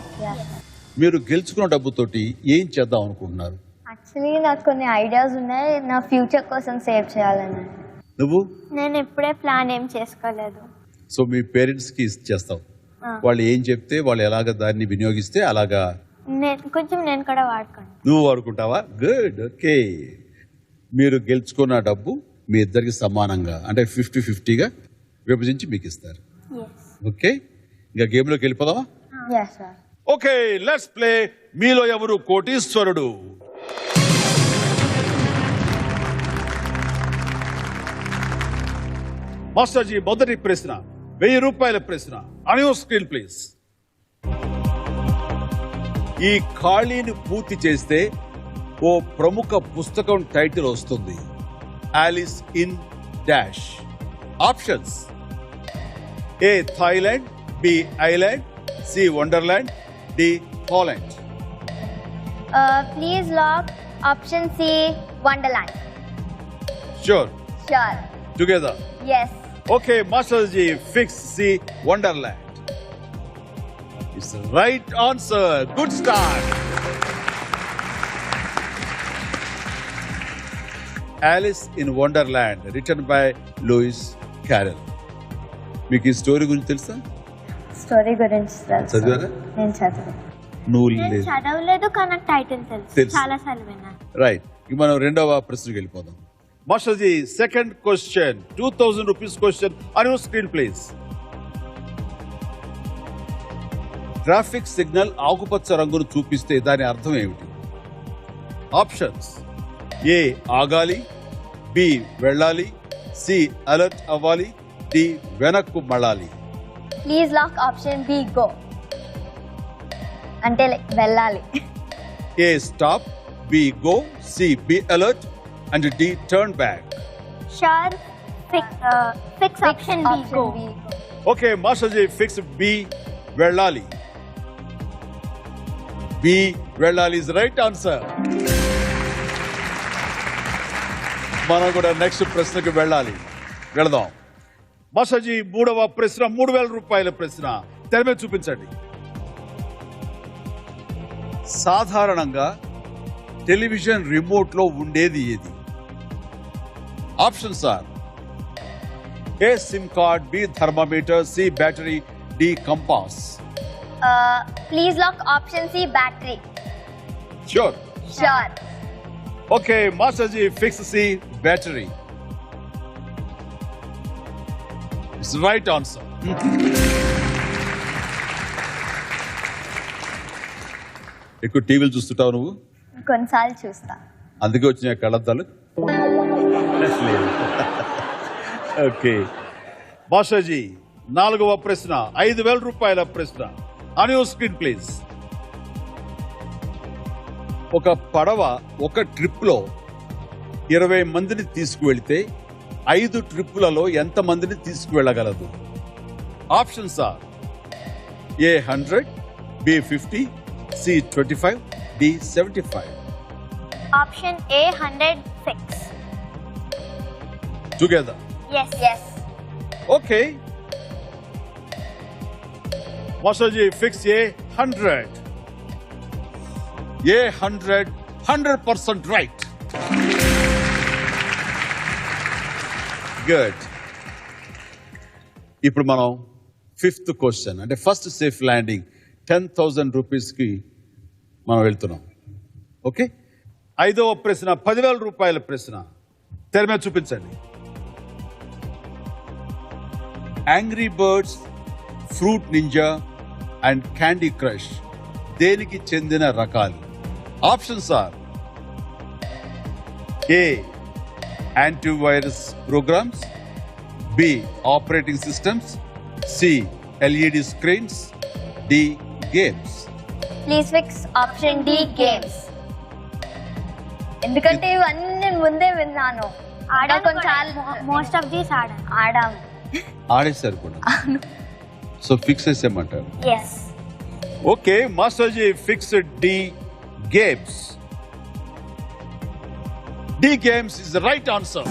మీరు గెలుచుకున్న డబ్బుతోటి ఏం చేద్దాం అనుకుంటున్నారు? యాక్చువల్లీ నాకు కొన్ని ఐడియాస్ ఉన్నాయి, నా ఫ్యూచర్ కోసం సేవ్ చేయాలని. నువ్వు? నేను ఇప్పుడే ప్లాన్ ఏం చేసుకోలేదు. సో మీ పేరెంట్స్కి చేస్తావు. వాళ్ళు ఏం చెప్తే వాళ్ళు ఎలాగ దాన్ని వినియోగిస్తే అలాగా నేను కూడా వాడుకోండి. నువ్వు వాడుకుంటావా? గుడ్. ఓకే, మీరు గెలుచుకున్న డబ్బు మీ ఇద్దరికి సమానంగా అంటే 50-50గా విభజించి మీకు ఇస్తారు. ఓకే, ఇంకా గేమ్లోకి వెళ్ళిపోదామా? ఓకే, లెట్స్ ప్లే మీలో ఎవరు కోటీశ్వరుడు. మాస్టర్ జీ, మొదటి ప్రశ్న ₹1000 ప్రశ్న. On your screen please. ఈ ఖాళీని పూర్తి చేస్తే ఓ ప్రముఖ పుస్తకం టైటిల్ వస్తుంది. Alice in dash. Options: A Thailand, B island, C Wonderland, D Holland. Please lock option C, Wonderland. Sure? Sure. Together? Yes. Okay, master ji fix C Wonderland. It's right answer. Good start. Alice in Wonderland written by Lewis Carroll. మీకు ఈ story గురించి తెలుసా? Story గురించి చదివారా? నేను చదివాను. నువ్వు చదవలేదు కానీ టైటిల్ తెలుసు, తెలుసు. చాలా సార్లు విన్నాను. రైట్, ఇక మనం రెండవ ప్రశ్నకి వెళ్ళిపోదాం. మాస్టర్ జీ, సెకండ్ క్వశ్చన్, ₹2,000 క్వశ్చన్. On your screen please. Traffic signal ఆకుపచ్చ రంగును చూపిస్తే దాని అర్థం ఏమిటి? ఆప్షన్స్: ఏ ఆగాలి, బి వెళ్ళాలి, సి అలర్ట్ అవ్వాలి, డి వెనక్కు మళ్ళాలి. Please lock option B, go. అంటే వెళ్ళాలి. A stop, B go, C B alert and D turn back. Sure, fix option B, go. Okay, master ji fix B, వెళ్ళాలి. బి వెళ్ళాలి is right answer. మనం కూడా next ప్రశ్నకు వెళ్ళాలి. వెళదాం. మాస్టర్ జీ, మూడవ ప్రశ్న ₹3,000 ప్రశ్న. తెర మీద చూపించండి. సాధారణంగా టెలివిజన్ రిమోట్ లో ఉండేది ఏది? Options are: A, SIM card, B, thermometer, C, battery, D, compass. Please lock option C, battery. Sure. Sure. Okay, Masterji, fix C, battery. It's the right answer. ఎక్కువ టీవీలు చూస్తుంటావు నువ్వు? కొన్నిసార్లు చూస్తా. అందుకే వచ్చిన కళ్ళద్దాలు. ఓకే భాషాజీ, 4వ ప్రశ్న, 5,000 రూపాయల ప్రశ్న. On your screen please. ఒక పడవ ఒక ట్రిప్లో 20 మందిని తీసుకువెళితే 5 ట్రిప్పులలో ఎంత మందిని తీసుకువెళ్ళగలదు? Options are A, 100, B, 50, C, 25, D, 75. Option A, 100 fix. Together. Yes. Okay. Masterji, fix A, 100. A, 100, 100% right. Good. ఇప్పుడు మనం 5th క్వశ్చన్, అంటే ఫస్ట్ సేఫ్ ల్యాండింగ్ 10,000 రూపీస్కి మనం వెళ్తున్నాం. ఓకే, 5వ ప్రశ్న 10,000 రూపాయల ప్రశ్న. తెర మీద చూపించండి. Angry Birds, Fruit Ninja and Candy Crush దేనికి చెందిన రకాలు? Options are A, antivirus programs, B, operating systems, C, LED screens, D, games. Please fix option D, games. ఎందుకంటే ఇవన్నీ ముందే విన్నాను. మోస్ట్ ఆఫ్ దీస్ ఆడాము. ఆడేశారు కూడా. సో ఫిక్స్ చేసేయమంటారు. Yes. Okay, master ji, fix D, games. D, games is the right answer.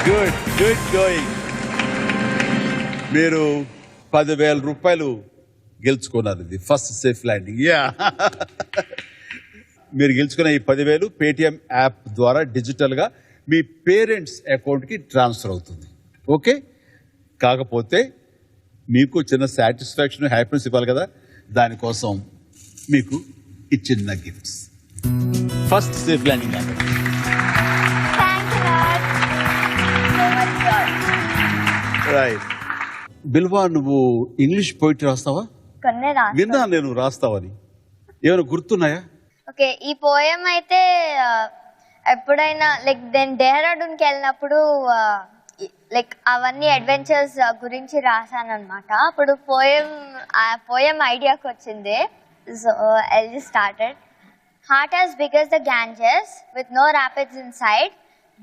Good going. మీరు 10,000 రూపాయలు గెలుచుకున్నారు. ఇది ఫస్ట్ సేఫ్ ల్యాండింగ్. యా, మీరు గెలుచుకున్న ఈ 10,000 పేటిఎం యాప్ ద్వారా డిజిటల్గా మీ పేరెంట్స్ అకౌంట్కి ట్రాన్స్ఫర్ అవుతుంది. ఓకే, కాకపోతే మీకు చిన్న సాటిస్ఫాక్షన్, హ్యాపీనెస్ ఇవ్వాలి కదా, దానికోసం మీకు ఈ చిన్న gifts. First safe landing app. Right. Bilva, నువ్వు ఇంగ్లీష్ పోయిటరీ రాస్తావా? విన్నా నేను రాస్తావని. ఏమైనా గుర్తున్నాయా? ఓకే, ఈ పోయం అయితే ఎప్పుడైనా లైక్ నేను డెహ్రాడూన్కి వెళ్ళినప్పుడు లైక్ అవన్నీ అడ్వెంచర్స్ గురించి రాశాను అనమాట. అప్పుడు పోయం ఐడియాకి వచ్చింది. So I just started. Heart as big as the Ganges with no rapids inside,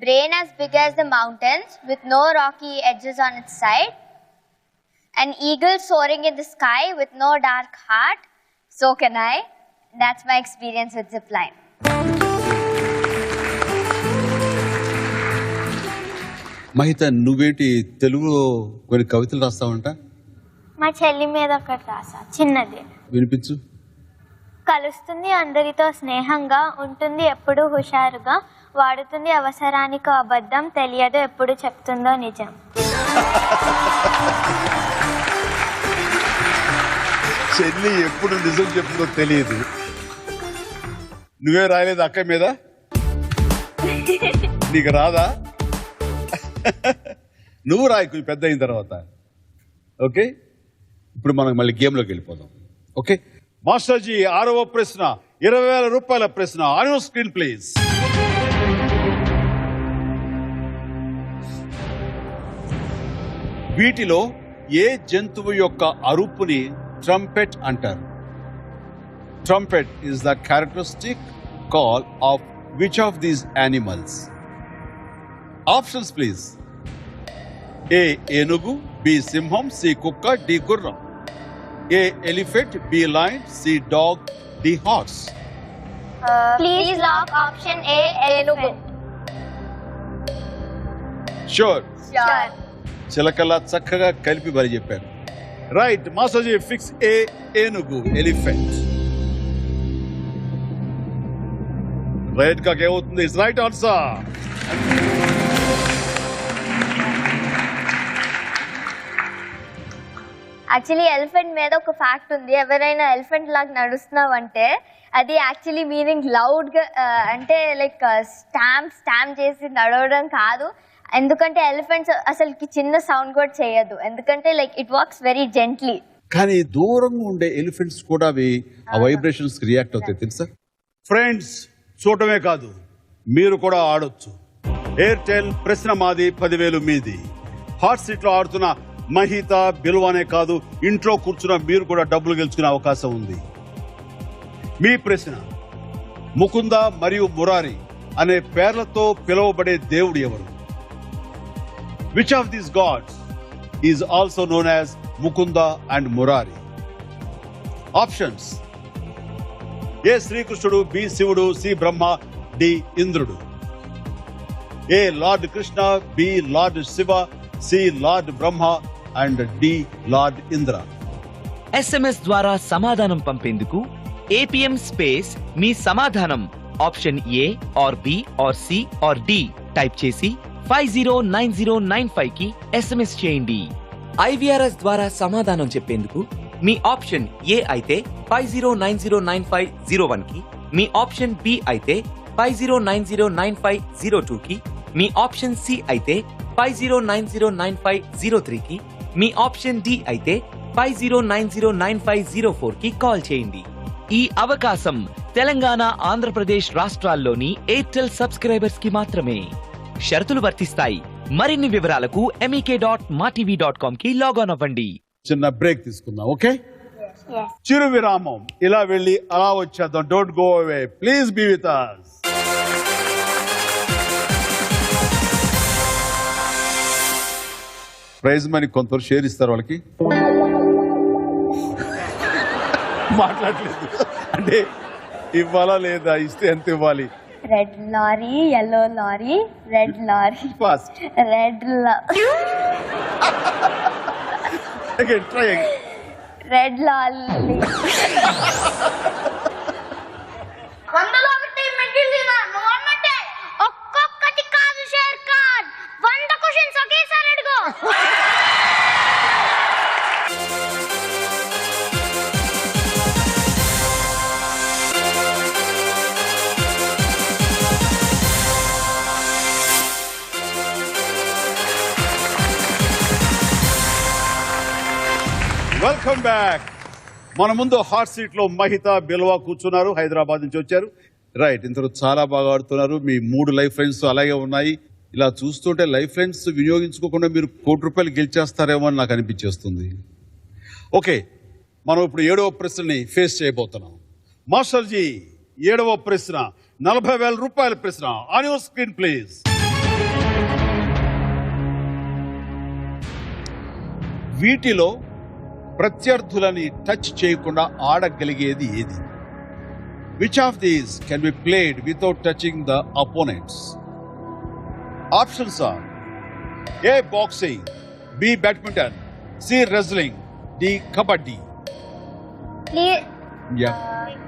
brain as big as the mountains with no rocky edges on its side, an eagle soaring in the sky with no dark heart, so can I. That's my experience with zipline. Mahitha, నువ్వేంటి తెలుగులో కొన్ని కవితలు రాస్తావంట? మా చెల్లి మీద ఒకటి రాసా, చిన్నది. వినిపించు. కలుస్తుంది అందరితో స్నేహంగా, ఉంటుంది ఎప్పుడు హుషారుగా, వాడుతుంది అవసరానికి అబద్ధం, తెలియదు ఎప్పుడు చెప్తుందో నిజం. చెల్లి ఎప్పుడు నిజం చెప్తుందో తెలియదు. నువ్వే రాయలేదు అక్క మీద? నీకు రాదా? నువ్వు రాయి కొంచెం పెద్ద అయిన తర్వాత. ఓకే, ఇప్పుడు మనం మళ్ళీ గేమ్లోకి వెళ్ళిపోదాం. ఓకే, మాస్టర్జీ, 6వ ప్రశ్న, 20,000 రూపాయల ప్రశ్న. On your screen please. వీటిలో ఏ జంతువు యొక్క అరుపుని ట్రంపెట్ అంటారు? Trumpet is the characteristic call of which of these animals? Options please. A, ఏనుగు, B, సింహం, C, కుక్క, D, గుర్రం. A, elephant, B, lion, C, dog, D, horse. Please lock option A, ఏనుగు. Sure. Sure. చిలకల్లా చక్కగా కలిపి మరి చెప్పారు. రైట్, మాస్టర్జీ, ఫిక్స్ ఏ, ఏనుగు, ఎలిఫెంట్. రైట్ గా ఏమవుతుంది? It's right answer. Actually elephant మీద ఒక ఫ్యాక్ట్ ఉంది. ఎవరైనా ఎలిఫెంట్ లాగా నడుస్తున్నావంటే అది యాక్చువల్లీ మీనింగ్ లౌడ్గా అంటే లైక్ స్టాంప్ చేసి నడవడం కాదు. ఎందుకంటే ఎలిఫెంట్స్ అసలుకి చిన్న సౌండ్ కూడా చేయదు, ఎందుకంటే like it works very gently. కానీ దూరంగా ఉండే ఎలిఫెంట్స్ కూడా అవి ఆ వైబ్రేషన్స్ రియాక్ట్ అవుతాయి తెలుసా? ఫ్రెండ్స్, చూడటమే కాదు మీరు కూడా ఆడొచ్చు. ఎయిర్టెల్ ప్రశ్న మాది 10,000 మీది. హాట్ సీట్ లో ఆడుతున్న మహిత, బిల్వానే కాదు, ఇంట్లో కూర్చున్న మీరు కూడా డబ్బులు గెలుచుకునే అవకాశం ఉంది. మీ ప్రశ్న, ముకుంద మరియు మురారి అనే పేర్లతో పిలువబడే దేవుడు ఎవరు? Which of these gods is also known as Mukunda and Murari? Options: A శ్రీకృష్ణుడు, బి శివుడు, సి బ్రహ్మ, డి ఇంద్రుడు. A lord Krishna, B lord Shiva, C lord Brahma and D lord Indra. SMS ద్వారా సమాధానం పంపేందుకు APM స్పేస్ మీ సమాధానం option A or B or C or D type చేసి 509095 కి SMS చేయండి. IVRS ద్వారా సమాధానం చెప్పేందుకు మీ ఆప్షన్ ఏ అయితే 50909501 కి, మీ ఆప్షన్ బి అయితే 50909502 కి, మీ ఆప్షన్ సి అయితే 50909503 కి, మీ ఆప్షన్ డి అయితే 50909504 కి కాల్ చేయండి. ఈ అవకాశం తెలంగాణ, ఆంధ్రప్రదేశ్ రాష్ట్రాల్లోని ఎయిర్టెల్ సబ్స్క్రైబర్స్ కి మాత్రమే. షరతులు వర్తిస్తాయి. మరిన్ని వివరాలకుmek.matv.com కి లాగిన్ అవ్వండి. చిన్న బ్రేక్ తీసుకుందాం, ఓకే? చిరు విరామం. ఇలా వెళ్ళి అలా వచ్చేద్దాం. Don't go away, please be with us. Prize money కొంతవరకు షేర్ ఇస్తారు వాళ్ళకి. మాట్లాడలేదు అంటే ఇవ్వాలా లేదా, ఇస్తే ఎంత ఇవ్వాలి? Red lorry, yellow lorry, red lorry, fast red again try again. Red lorry. 100లో ఒకటి మిగిలిన నువ్వన్నట్టే ఒక్కొక్కటి కాదు షేర్ కార్డ్, 100 క్వశ్చన్స్ ఒకేసారి అడుగు. Welcome back. మన ముందు హాట్ సీట్ లో మహిత, బిల్వా కూర్చున్నారు. హైదరాబాద్ నుంచి వచ్చారు. రైట్, ఇంతలో చాలా బాగా ఆడుతున్నారు. మీ 3 లైఫ్ లైన్స్ అలాగే ఉన్నాయి. ఇలా చూస్తుంటే లైఫ్ లైన్స్ వినియోగించుకోకుండా మీరు ₹1,00,00,000 గెలిచేస్తారేమో అని నాకు అనిపించేస్తుంది. ఓకే, మనం ఇప్పుడు 7వ ప్రశ్నని ఫేస్ చేయబోతున్నాం. మాస్టర్ జీ, 7వ ప్రశ్న ₹40,000 ప్రశ్న. On your screen please. వీటిలో ప్రత్యర్థులని టచ్ చేయకుండా ఆడగలిగేది ఏది? Which of these can be played without touching the opponents? Options are A boxing, B badminton, C wrestling, D kabaddi.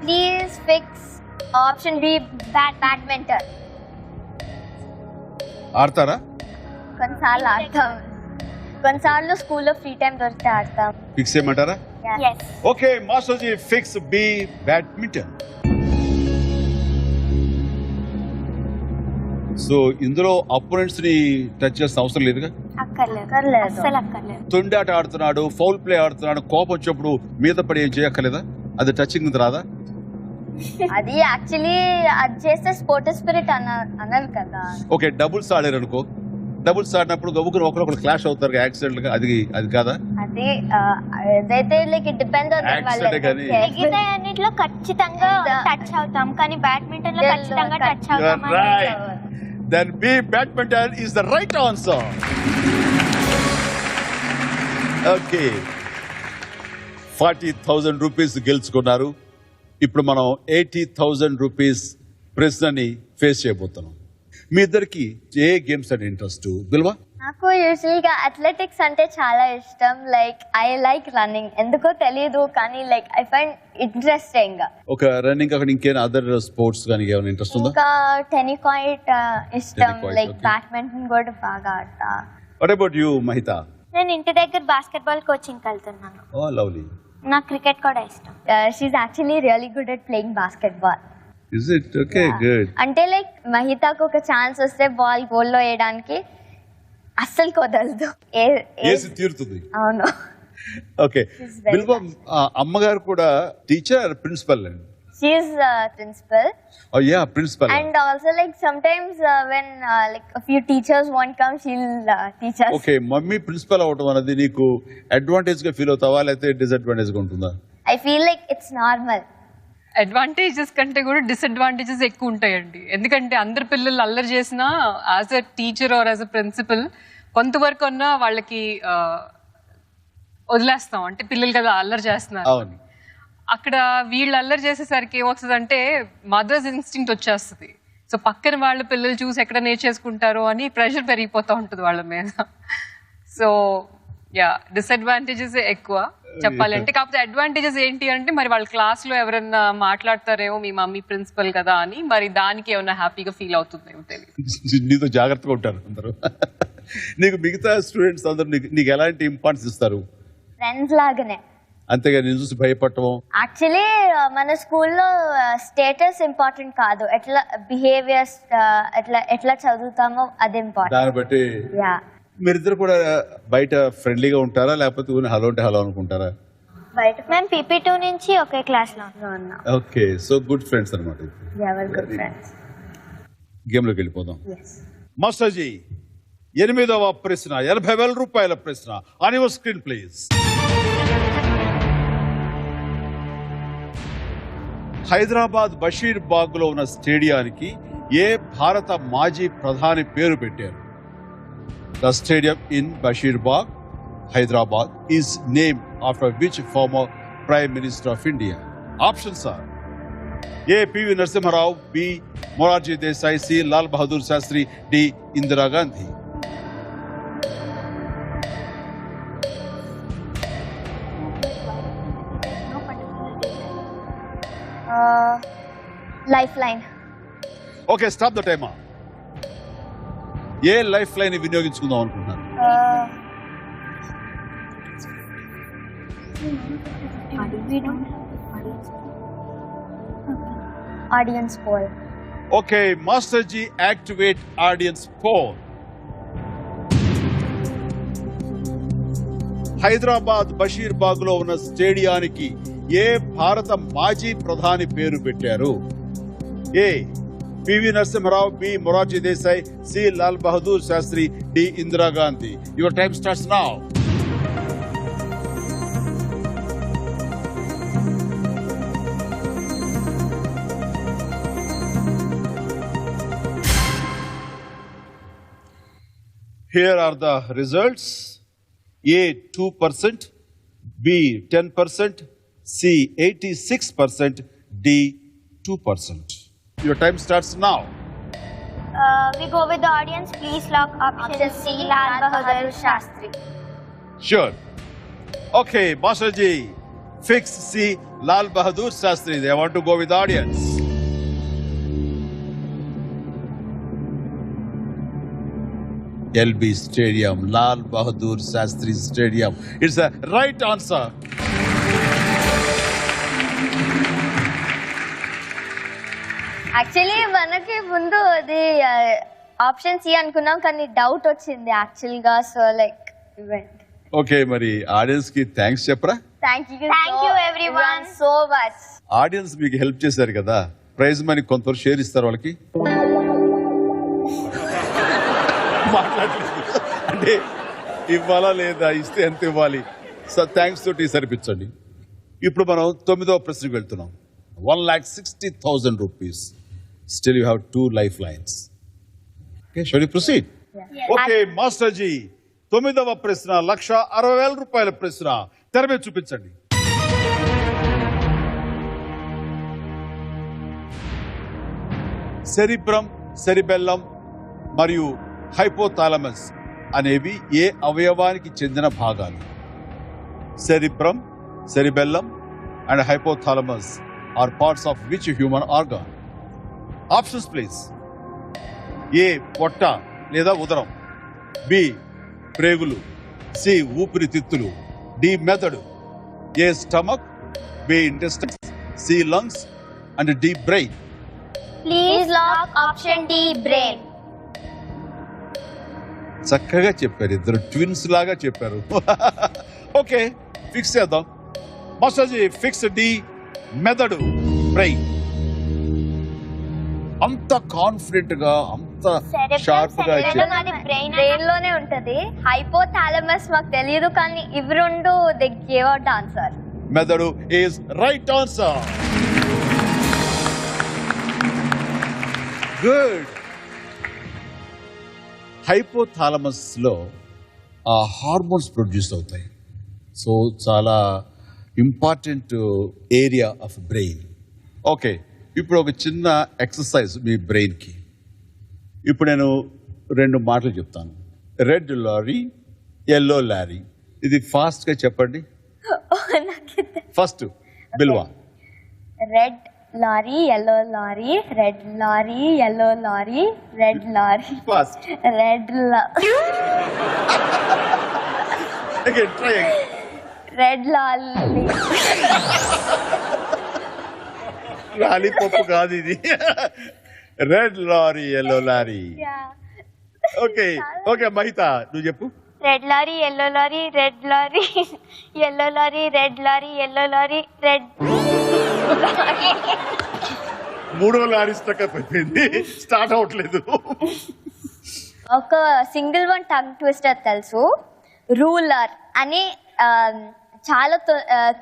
Please fix option B, badminton. ఆడతారా? కొన్నిసార్లు ఆడతాం, కొన్నిసార్లు స్కూల్లో ఫ్రీ టైం దొరికితే ఆడతాం. ఫిక్స్ చేయమంటారా? Okay, master ji fix B, badminton. So ఇందులో అపోనెంట్స్ ని టచ్ చేసిన అవసరం లేదుగా? అక్కర్లేదు. తొండాట ఆడుతున్నాడు, ఫౌల్ ప్లే ఆడుతున్నాడు, కోపం వచ్చినప్పుడు మీద పడి ఏం చేయక్కర్లేదా? అది టచింగ్ రాదా? అది యాక్చువల్లీ అది చేస్తే స్పోర్ట్ స్పిరిట్ అన్నారు కదా. ఓకే, డబుల్స్ ఆడారు అనుకో, డబుల్స్ ఆడినప్పుడు గబుకుని ఒకరొకరు క్లాష్ అవుతారు యాక్సిడెంట్ గా, అది కాదా? అది అదైతే లైక్ ఇట్ డిపెండ్స్ ఆన్ మిగతా అన్నిట్లో ఖచ్చితంగా టచ్ అవుతాం, కానీ బ్యాడ్మింటన్ లో ఖచ్చితంగా టచ్ అవుతాం. Then B, badminton is the right answer. Okay, 40,000 rupees గెలుచుకున్నారు. ఇప్పుడు మనం 80,000 రూపీస్ ప్రశ్నని ఫేస్ చేయబోతున్నాం. మీ ఇద్దరికి ఏ గేమ్స్ అంటే ఇంట్రెస్ట్? బిల్వా? నాకు యూజువల్ గా అథ్లెటిక్స్ అంటే చాలా ఇష్టం. లైక్ ఐ లైక్ రన్నింగ్, ఎందుకో తెలీదు కానీ లైక్ ఐ ఫైండ్ ఇంట్రెస్టింగ్. ఒక రన్నింగ్ కాకుండా ఇంకేమైనా అదర్ స్పోర్ట్స్ కానీ ఏమైనా ఇంట్రెస్ట్ ఉందా? ఇంకా టెన్నికాయిట్ ఇష్టం. Tennis, like okay. బ్యాడ్మింటన్ కూడా బాగా ఆడతా. What about you Mahitha? నేను ఇంటి దగ్గర బాస్కెట్బాల్ కోచింగ్కి వెళ్తున్నాను. Oh lovely. నాకు క్రికెట్ కూడా ఇష్టం. She actually really good at playing basketball. Is it okay good. అంటే లైక్ మహితాకు ఒక ఛాన్స్ వస్తే బాల్ గోల్లో వేయడానికి అస్సలు కుదరదు. ఏసి తీరుతుంది. అవును. ఓకే బిల్వా అమ్మగారు కూడా టీచర్ ప్రిన్సిపల్ అండి? She principal. Oh yeah principal. And also like sometimes when like a few teachers won't come, she'll teach us. Okay mummy principal అవటం అనేది నీకు అడ్వాంటేజ్ గా ఫీల్ అవుతావా లేకపోతే డిసడ్వాంటేజ్ గా ఉంటుందా? I feel like it's normal. Advantages కంటే కూడా డిసడ్వాంటేజెస్ ఎక్కువ ఉంటాయండి. ఎందుకంటే అందరు పిల్లలు అల్లరి చేసినా as a teacher or as a principal కొంతవరకు అన్నా వాళ్ళకి వదిలేస్తాం. అంటే పిల్లలు కదా అల్లరి చేస్తున్నారు. అక్కడ వీళ్ళు అల్లరి చేసేసరికి ఏమొస్తుందంటే మదర్స్ ఇన్స్టింక్ట్ వచ్చేస్తుంది. సో పక్కన వాళ్ళ పిల్లలు చూసి ఎక్కడ నేర్చేసుకుంటారో అని ప్రెషర్ పెరిగిపోతూ ఉంటుంది వాళ్ళ మీద. సో యా డిసడ్వాంటేజెస్ ఎక్కువ చెప్పాలంటే. కాకపోతే అడ్వాంటేజెస్ ఏంటి అంటే మరి వాళ్ళ క్లాస్లో ఎవరైనా మాట్లాడతారేమో మీ మమ్మీ ప్రిన్సిపల్ కదా అని, మరి దానికి ఏమైనా హ్యాపీగా ఫీల్ అవుతుందేమో తెలియదు. నీతో జాగ్రత్తగా ఉంటారు అందరూ. నీకు మిగతా స్టూడెంట్స్ అందరూ నీకు ఎలాంటి ఇంపార్టెన్స్ ఇస్తారు? ఫ్రెండ్స్ లాగానే. అంతేగా నేను చూసి భయపడటం. యాక్చువల్లీ మన స్కూల్లో స్టేటస్ ఇంపార్టెంట్ కాదు, ఎట్లా బిహేవియర్స్ ఎట్లా చదువుతామో అది ఇంపార్టెంట్. దాన్ని బట్టి మీరిద్దరు కూడా బయట ఫ్రెండ్లీగా ఉంటారా లేకపోతే హలో అంటే హలో అనుకుంటారా? బయట మేము PP2 నుంచి ఒకే క్లాస్ లో ఉన్నాం. ఓకే సో గుడ్ ఫ్రెండ్స్ అన్నమాట. Good friends. గేమ్ లోకి వెళ్ళిపోదాం. మాస్టర్ జీ 8వ ప్రశ్న 80,000 రూపాయల ప్రశ్న. On your screen please. Hyderabad Basheerbagh లో ఉన్న స్టేడియానికి ఏ భారత మాజీ ప్రధాని పేరు పెట్టారు? The stadium in Bashirbaug, Hyderabad is named after which former Prime Minister of India? Options are A. P.V. Narasimha Rao, B. Morarji Desai, C. Lal Bahadur Shastri, D. Indira Gandhi. Lifeline. Okay, stop the timer. A life వినియోగించుకుందాం అనుకుంటున్నారు? Audience poll. Okay master ji activate audience poll. Hyderabad Basheerbagh లో ఉన్న స్టేడియానికి ఏ భారత మాజీ ప్రధాని పేరు పెట్టారు? A P.V. Narasimha Rao, B. Morarji Desai, C. Lal Bahadur Shastri, D. Indira Gandhi. Your time starts now. Here are the results. A 2%, B 10%, C 86%, D 2%. Your time starts now. We go with the audience. Please lock option C, Lal Bahadur Shastri. Sure. Okay, Master Ji, fix C, Lal Bahadur Shastri. They want to go with the audience. LB Stadium, Lal Bahadur Shastri Stadium. It's the right answer. Actually మనకి ముందు అది option C అనుకున్నాం కానీ doubt వచ్చింది actual గా. So like event. Okay మరి audience కి thanks చెప్పరా? Thank you everyone so much. Audience మీకు హెల్ప్ చేశారు కదా, ప్రైజ్ మనీ కొంత షేర్ ఇస్తారు వాళ్ళకి. అంటే ఇవ్వాలా లేదా, ఇస్తే ఎంత ఇవ్వాలి? సో థ్యాంక్స్ తోటి సరిపించండి. ఇప్పుడు మనం 9వ ప్రశ్నకు వెళ్తున్నాం. 1,60,000 rupees. Still you have 2 lifelines. Okay, shall we proceed? Yeah. Okay, Master Ji, 9వ ప్రశ్న 1,60,000 రూపాయల ప్రశ్న. తెర మీద చూపించండి. సెరిబ్రమ్, సెరిబెల్లం మరియు హైపోథాలమస్ అనేవి ఏ అవయవానికి చెందిన భాగాలు? Cerebrum, cerebellum and hypothalamus are parts of which human organ? Options please. A. పొట్ట లేదా ఉదరం, B. ప్రేగులు, సి ఊపిరితిత్తులు, డి మెదడు, A stomach, B intestine, C lungs and D brain. Please lock option D brain. చక్కగా చెప్పారు, ఇద్దరు ట్విన్స్ లాగా చెప్పారు. ఓకే, ఫిక్స్ చేద్దాం. మాస్టర్జీ ఫిక్స్ డి మెదడు, బ్రెయిన్. అంత కాన్ఫిడెంట్ గా, అంత షార్ప్ గా బ్రెయిన్ లోనే ఉంటది. హైపోథాలమస్ మాకు తెలియదు, కానీ ఇవి రెండు దే గేవ్ అవుట్ ఆన్సర్. మెదడు is right answer. Good. Hypothalamus లో ఆ హార్మోన్స్ ప్రొడ్యూస్ అవుతాయి. సో చాలా important area of brain. Okay, ఇప్పుడు ఒక చిన్న ఎక్సర్సైజ్ మీ బ్రెయిన్కి. ఇప్పుడు నేను 2 మాటలు చెప్తాను. Red lorry, yellow lorry. ఇది ఫాస్ట్గా చెప్పండి. First Bilva. Red lorry, yellow lorry, red lorry, yellow lorry, red lorry, fast. Red again try again. Red lorry. Lollipop కాదు ఇది. Red lorry, yellow lorry. Okay okay, Mahita నువ్వు చెప్పు. Red lorry, yellow lorry, red lorry, yellow lorry, red lorry, yellow lorry, red. 3వ lorry stuck అయిపోయింది, start అవ్వట్లేదు. ఒక single one tongue twister తెలుసు, ruler అని. చాలా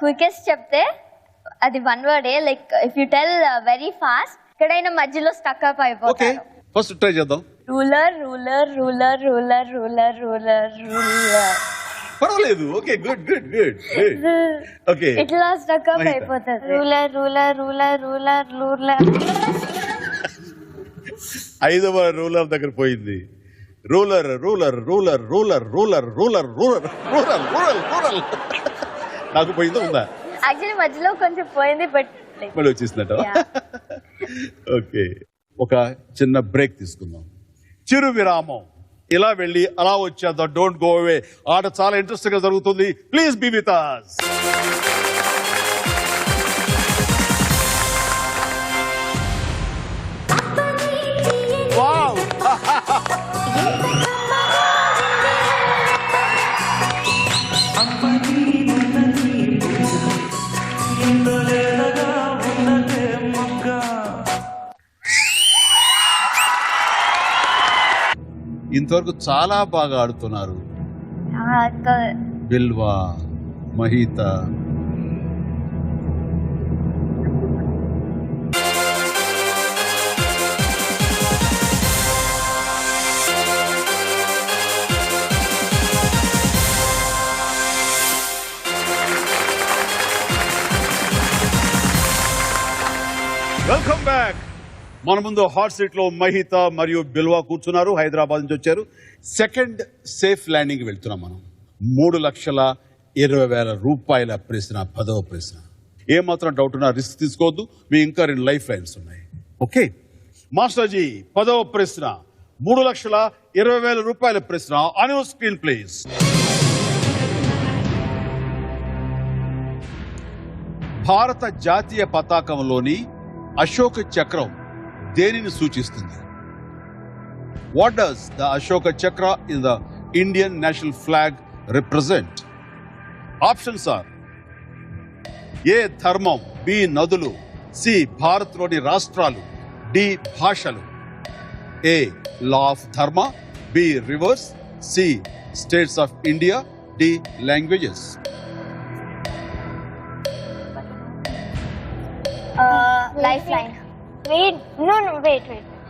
క్వికెస్ట్ చెప్తే అది 1 వర్డే. Like if you tell very fast, ఎక్కడైనా మధ్యలో స్టక్ అప్ ఓకే, అయిపోతారు. ఫస్ట్ ట్రై చేద్దాం. Ruler, ruler, ruler, ruler, ruler, ruler, ruler. పర్వాలేదు. Okay, good good good good. Okay, ఇట్లా స్టక్ అప్ మహిత. అయిపోతుంది. Ruler, ruler, ruler, ruler, ruler. 5వ ruler దగ్గర పోయింది. Ruler ruler ruler ruler ruler ruler ruler rural rural rural. నాకు పోయిందో ఉందా? Actually మధ్యలో కొంచెం పోయింది, బట్ మళ్ళీ వచ్చేసినట్టు. ఓకే, ఒక చిన్న బ్రేక్ తీసుకుందాం. చిరు విరామం. ఇలా వెళ్ళి అలా వచ్చేద్దాం. Don't go away. ఆట చాలా ఇంట్రెస్టింగ్ గా జరుగుతుంది. Please be with us. Wow. ఇంతవరకు చాలా బాగా ఆడుతున్నారు బిల్వా, మహిత. Welcome back. మన ముందు హాట్ సీట్ లో మహిత మరియు బిల్వా కూర్చున్నారు. హైదరాబాద్ నుంచి వచ్చారు. సెకండ్ సేఫ్ ల్యాండింగ్ వెళ్తున్నాం మనం. 3,20,000 రూపాయల ప్రశ్న, 10వ ప్రశ్న. ఏమాత్రం డౌట్ ఉన్నా రిస్క్ తీసుకోవద్దు. మీ ఇంకా 2 లైఫ్ లైన్స్ ఉన్నాయి. ఓకే మాస్టర్జీ, 10వ ప్రశ్న 3,20,000 రూపాయల ప్రశ్న. On your screen please. భారత జాతీయ పతాకంలోని అశోక చక్రం దేనిని సూచిస్తుంది? What does the Ashoka chakra in the Indian national flag represent? Options are A ధర్మం, బి నదులు, సి భారత్లోని రాష్ట్రాలు, డి భాషలు. A law of dharma, B rivers, C states of India, D languages. Lifeline. Wait, no, wait.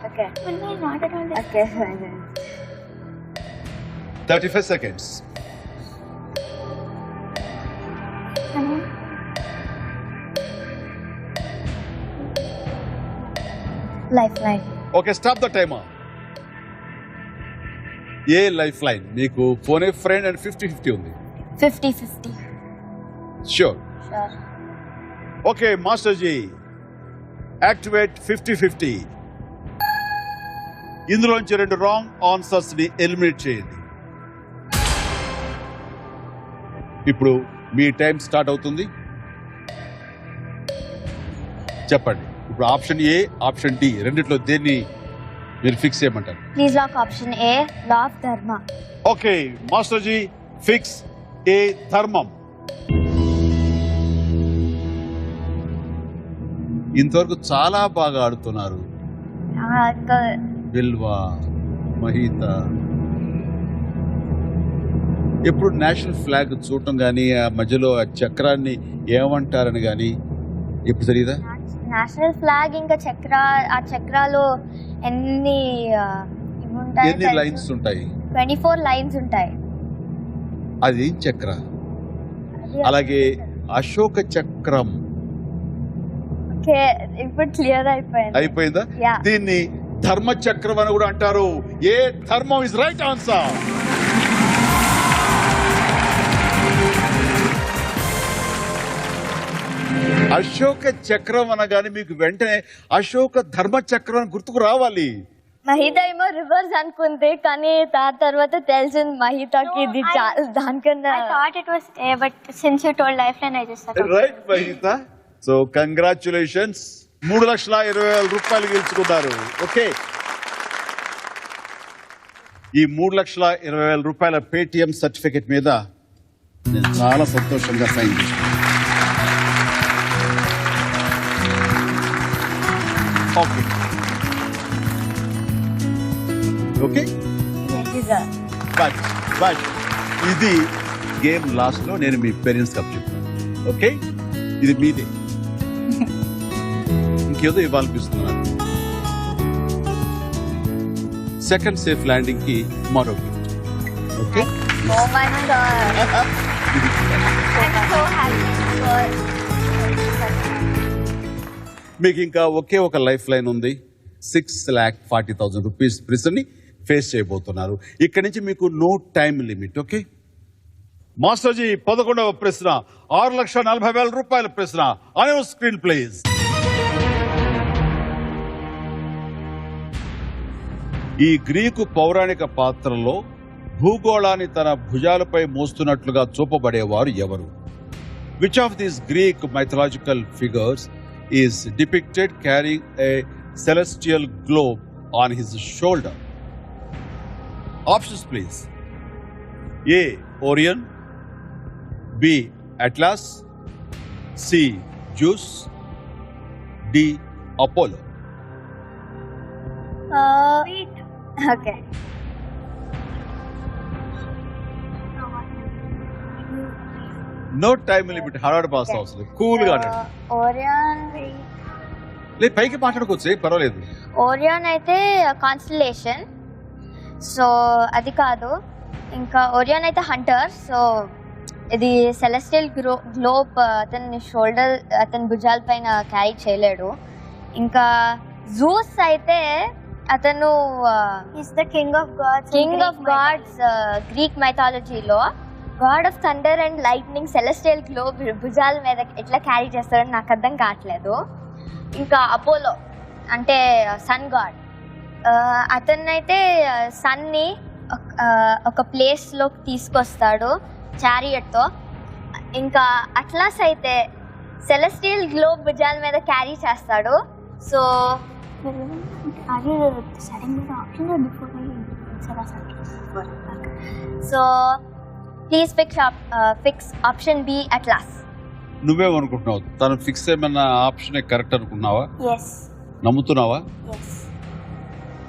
Okay. No, not at all. Okay. 35 seconds. Lifeline. Okay, stop the timer. A lifeline? మీకు phone a friend and 50-50 ఉంది. 50-50. Sure. Sure. Okay, మాస్టర్జీ, activate 50-50. ఇందులోంచి 2 wrong answers ని eliminate చేయండి. ఇప్పుడు మీ time start అవుతుంది. చెప్పండి. ఇప్పుడు ఆప్షన్ ఏ, ఆప్షన్ డి రెండిట్లో దేన్ని మీరు ఫిక్స్ చేయమంటారు? Please lock option A, law of dharma. Okay master ji, fix A, ధర్మం. ఇంతవరకు చాలా బాగా ఆడుతున్నారు. బిల్వా, మహిత. ఎప్పుడు నేషనల్ ఫ్లాగ్ చూడటం కానీ ఆ మధ్యలో ఆ చక్రాన్ని ఏమంటారని కానీ ఎప్పుడు తెలియదా? నేషనల్ ఫ్లాగ్ ఇంకా ఆ చక్రాలు ఎన్ని లైన్స్ ఉంటాయి? 24 లైన్స్ ఉంటాయి. అది చక్ర. అలాగే అశోక చక్రం ఇప్పుడు క్లియర్ అయిపోయిందా? దీన్ని ధర్మ చక్రం అని కూడా అంటారు. ఏ, ధర్మం ఇస్ రైట్ ఆన్సర్. అశోక చక్రం అనగానే మీకు వెంటనే అశోక ధర్మ చక్రం గుర్తుకు రావాలి. మహిత ఏమో రివర్స్ అనుకుంది, కానీ దాని తర్వాత తెలిసింది మహితకి ఇది దానికన్నా. I thought it was A, but since you told lifeline, I just thought. Right, Mahitha. So congratulations, 3,20,000 రూపాయలు గెలుచుకున్నారు. ఓకే, ఈ 3,20,000 రూపాయల పేటిఎం సర్టిఫికెట్ మీద నేను చాలా సంతోషంగా సైన్ చేశాను. ఓకే ఓకే, బట్ ఇది గేమ్ లాస్ట్ లో నేను మీ పేరెంట్స్ కప్ చెప్తాను. ఓకే, ఇది మీదే. ఇంకేదో ఇవ్వాలనిపిస్తున్నారు. సెకండ్ సేఫ్ ల్యాండింగ్ కి మరో gift. Okay, Oh my God. I'm so happy. మీకు ఇంకా ఒకే ఒక లైఫ్ లైన్ ఉంది. 6,40,000 రూపీస్ ప్రిజన్ ని ఫేస్ చేయబోతున్నారు. ఇక్కడి నుంచి మీకు no time limit. Okay master ji, 11వ ప్రశ్న, 6,40,000 రూపాయల ప్రశ్న. On your screen please. ఈ గ్రీకు పౌరాణిక పాత్రలో భూగోళాన్ని తన భుజాలపై మోస్తున్నట్లుగా చూపబడేవారు ఎవరు? Which of these Greek mythological figures is depicted carrying a celestial globe on his shoulder? Options please. A, Orion. B, Atlas. C, Zeus. D, Apollo. Okay. No time limit. హరాడ్ పాస్ అవసరం. కూల్ గా Orion లేదు, పైకి మాట్లాడుకోవచ్చు, పర్వాలేదు. Orion అయితే constellation, so అది కాదు. ఇంకా ఓరియాన్ అయితే హంటర్, సో ఇది సెలెస్టియల్ గ్లోబ్ అతని షోల్డర్, అతని భుజాల పైన క్యారీ చేయలేడు. ఇంకా జూస్ అయితే అతను కింగ్ ఆఫ్ గాడ్స్ గ్రీక్ మైథాలజీలో god of thunder and lightning. Celestial globe భుజాల మీద ఎట్లా క్యారీ చేస్తారని నాకు అర్థం కావట్లేదు. ఇంకా అపోలో అంటే సన్ గాడ్, అతన్నైతే సన్ని ఒక ప్లేస్లోకి తీసుకొస్తాడు చారియట్తో. ఇంకా అట్లాస్ అయితే సెలెస్టియల్ గ్లోబ్ భుజాల మీద క్యారీ చేస్తాడు. So please fix option B, Atlas. నువ్వేమనుకుంటున్నావు? తను ఫిక్స్ ఏమన్నా ఆప్షన్ కరెక్ట్ అనుకున్నావా? yes. నమ్ముతున్నావా? yes.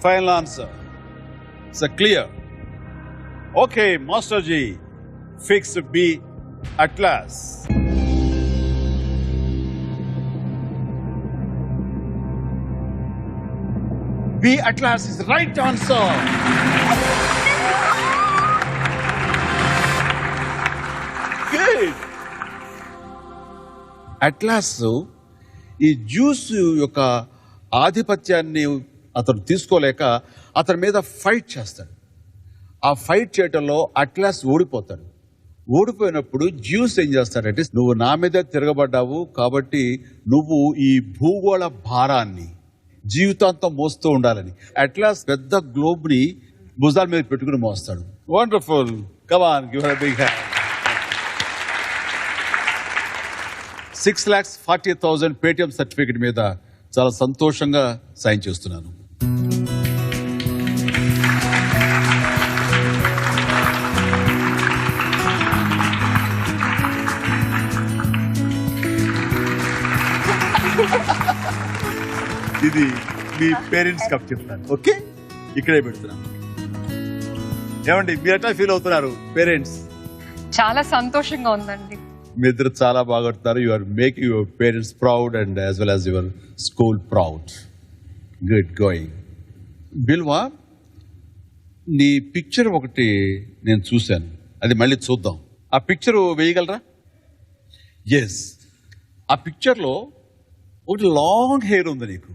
Final answer. It's clear. Okay master ji, fix B, Atlas. B, Atlas is right answer. Atlas ఈ జ్యూస్ యొక్క ఆధిపత్యాన్ని అతను తీసుకోలేక అతని మీద ఫైట్ చేస్తాడు. ఆ ఫైట్ చేయటంలో అట్లాస్ ఓడిపోతాడు. ఓడిపోయినప్పుడు జ్యూస్ ఏం చేస్తాడంటే, నువ్వు నా మీద తిరగబడ్డావు కాబట్టి నువ్వు ఈ భూగోళ భారాన్ని జీవితాంతం మోస్తూ ఉండాలని అట్లాస్ పెద్ద గ్లోబ్ ని భుజాల మీద పెట్టుకుని మోస్తాడు. Wonderful. Come on, give her a big hand. 6,40,000 Paytm certificate మీద చాలా సంతోషంగా సైన్ చేస్తున్నాను. ఇది మీ పేరెంట్స్ కప్ చెప్తాను. ఓకే, ఇక్కడే పెడుతున్నాను. ఏమండి, మీరు ఎట్లా ఫీల్ అవుతున్నారు పేరెంట్స్? చాలా సంతోషంగా ఉందండి. మీ ఇద్దరు చాలా బాగుంటున్నారు. You are making your parents proud and as well as your school proud. Good going. Bilva, నీ పిక్చర్ ఒకటి నేను చూశాను, అది మళ్ళీ చూద్దాం. ఆ పిక్చర్ వేయగలరా? ఎస్, ఆ పిక్చర్లో ఒకటి లాంగ్ హెయిర్ ఉంది నీకు,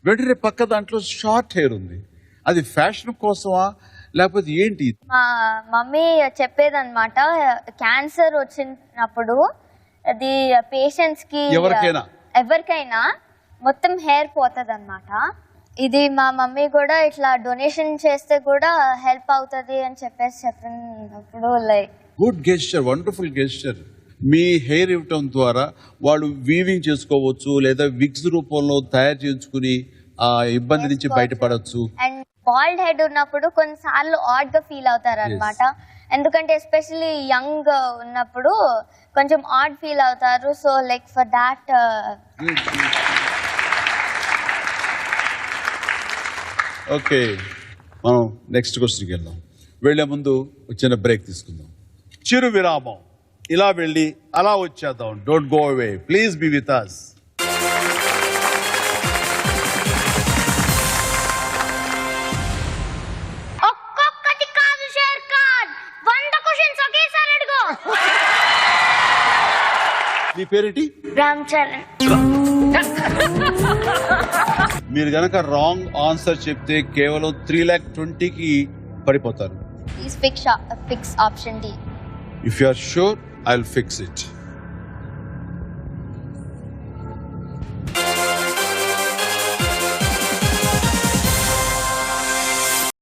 వెంటనే పక్క దాంట్లో షార్ట్ హెయిర్ ఉంది. అది ఫ్యాషన్ కోసమా లేకపోతే ఏంటి? మా మమ్మీ చెప్పేదన్నమాట, క్యాన్సర్ వచ్చినప్పుడు అది పేషెంట్స్ కి ఎవరికైనా మొత్తం హెయిర్ పోతుంది అనమాట. ఇది మా మమ్మీ కూడా ఇట్లా డొనేషన్ చేస్తే కూడా హెల్ప్ అవుతుంది అని చెప్పినప్పుడు like good gesture, wonderful gesture. మీ హెయిర్ ఇవ్వటం ద్వారా వాళ్ళు వీవింగ్ చేసుకోవచ్చు, లేదా విగ్స్ రూపంలో తయారు చేసుకుని ఆ ఇబ్బంది నుంచి బయటపడవచ్చు. అండ్ బాల్డ్ హెడ్ ఉన్నప్పుడు కొన్నిసార్లు ఆడ్ గా ఫీల్ అవుతారు అనమాట. ఎందుకంటే ఎస్పెషల్లీ యంగ్ ఉన్నప్పుడు కొంచెం ఆడ్ ఫీల్ అవుతారు. So like for that. Okay, మనం నెక్స్ట్ క్వశ్చన్కి వెళ్దాం. వెళ్లే ముందు చిన్న బ్రేక్ తీసుకుందాం. చిరు విరామం. ఇలా వెళ్ళి అలా వచ్చేద్దాం. Don't go away, please be with us. ఒక్కొక్కటి కాదు షేర్ ఖాన్, 100 క్వశ్చన్స్ ఒకేసారి అడుగు. మీ పేరేంటి? రామ్ చరణ్. మీరు గనక రాంగ్ ఆన్సర్ చెప్తే కేవలం 3,20,000కి పడిపోతారు. Please fix option D. If you are sure, I'll fix it.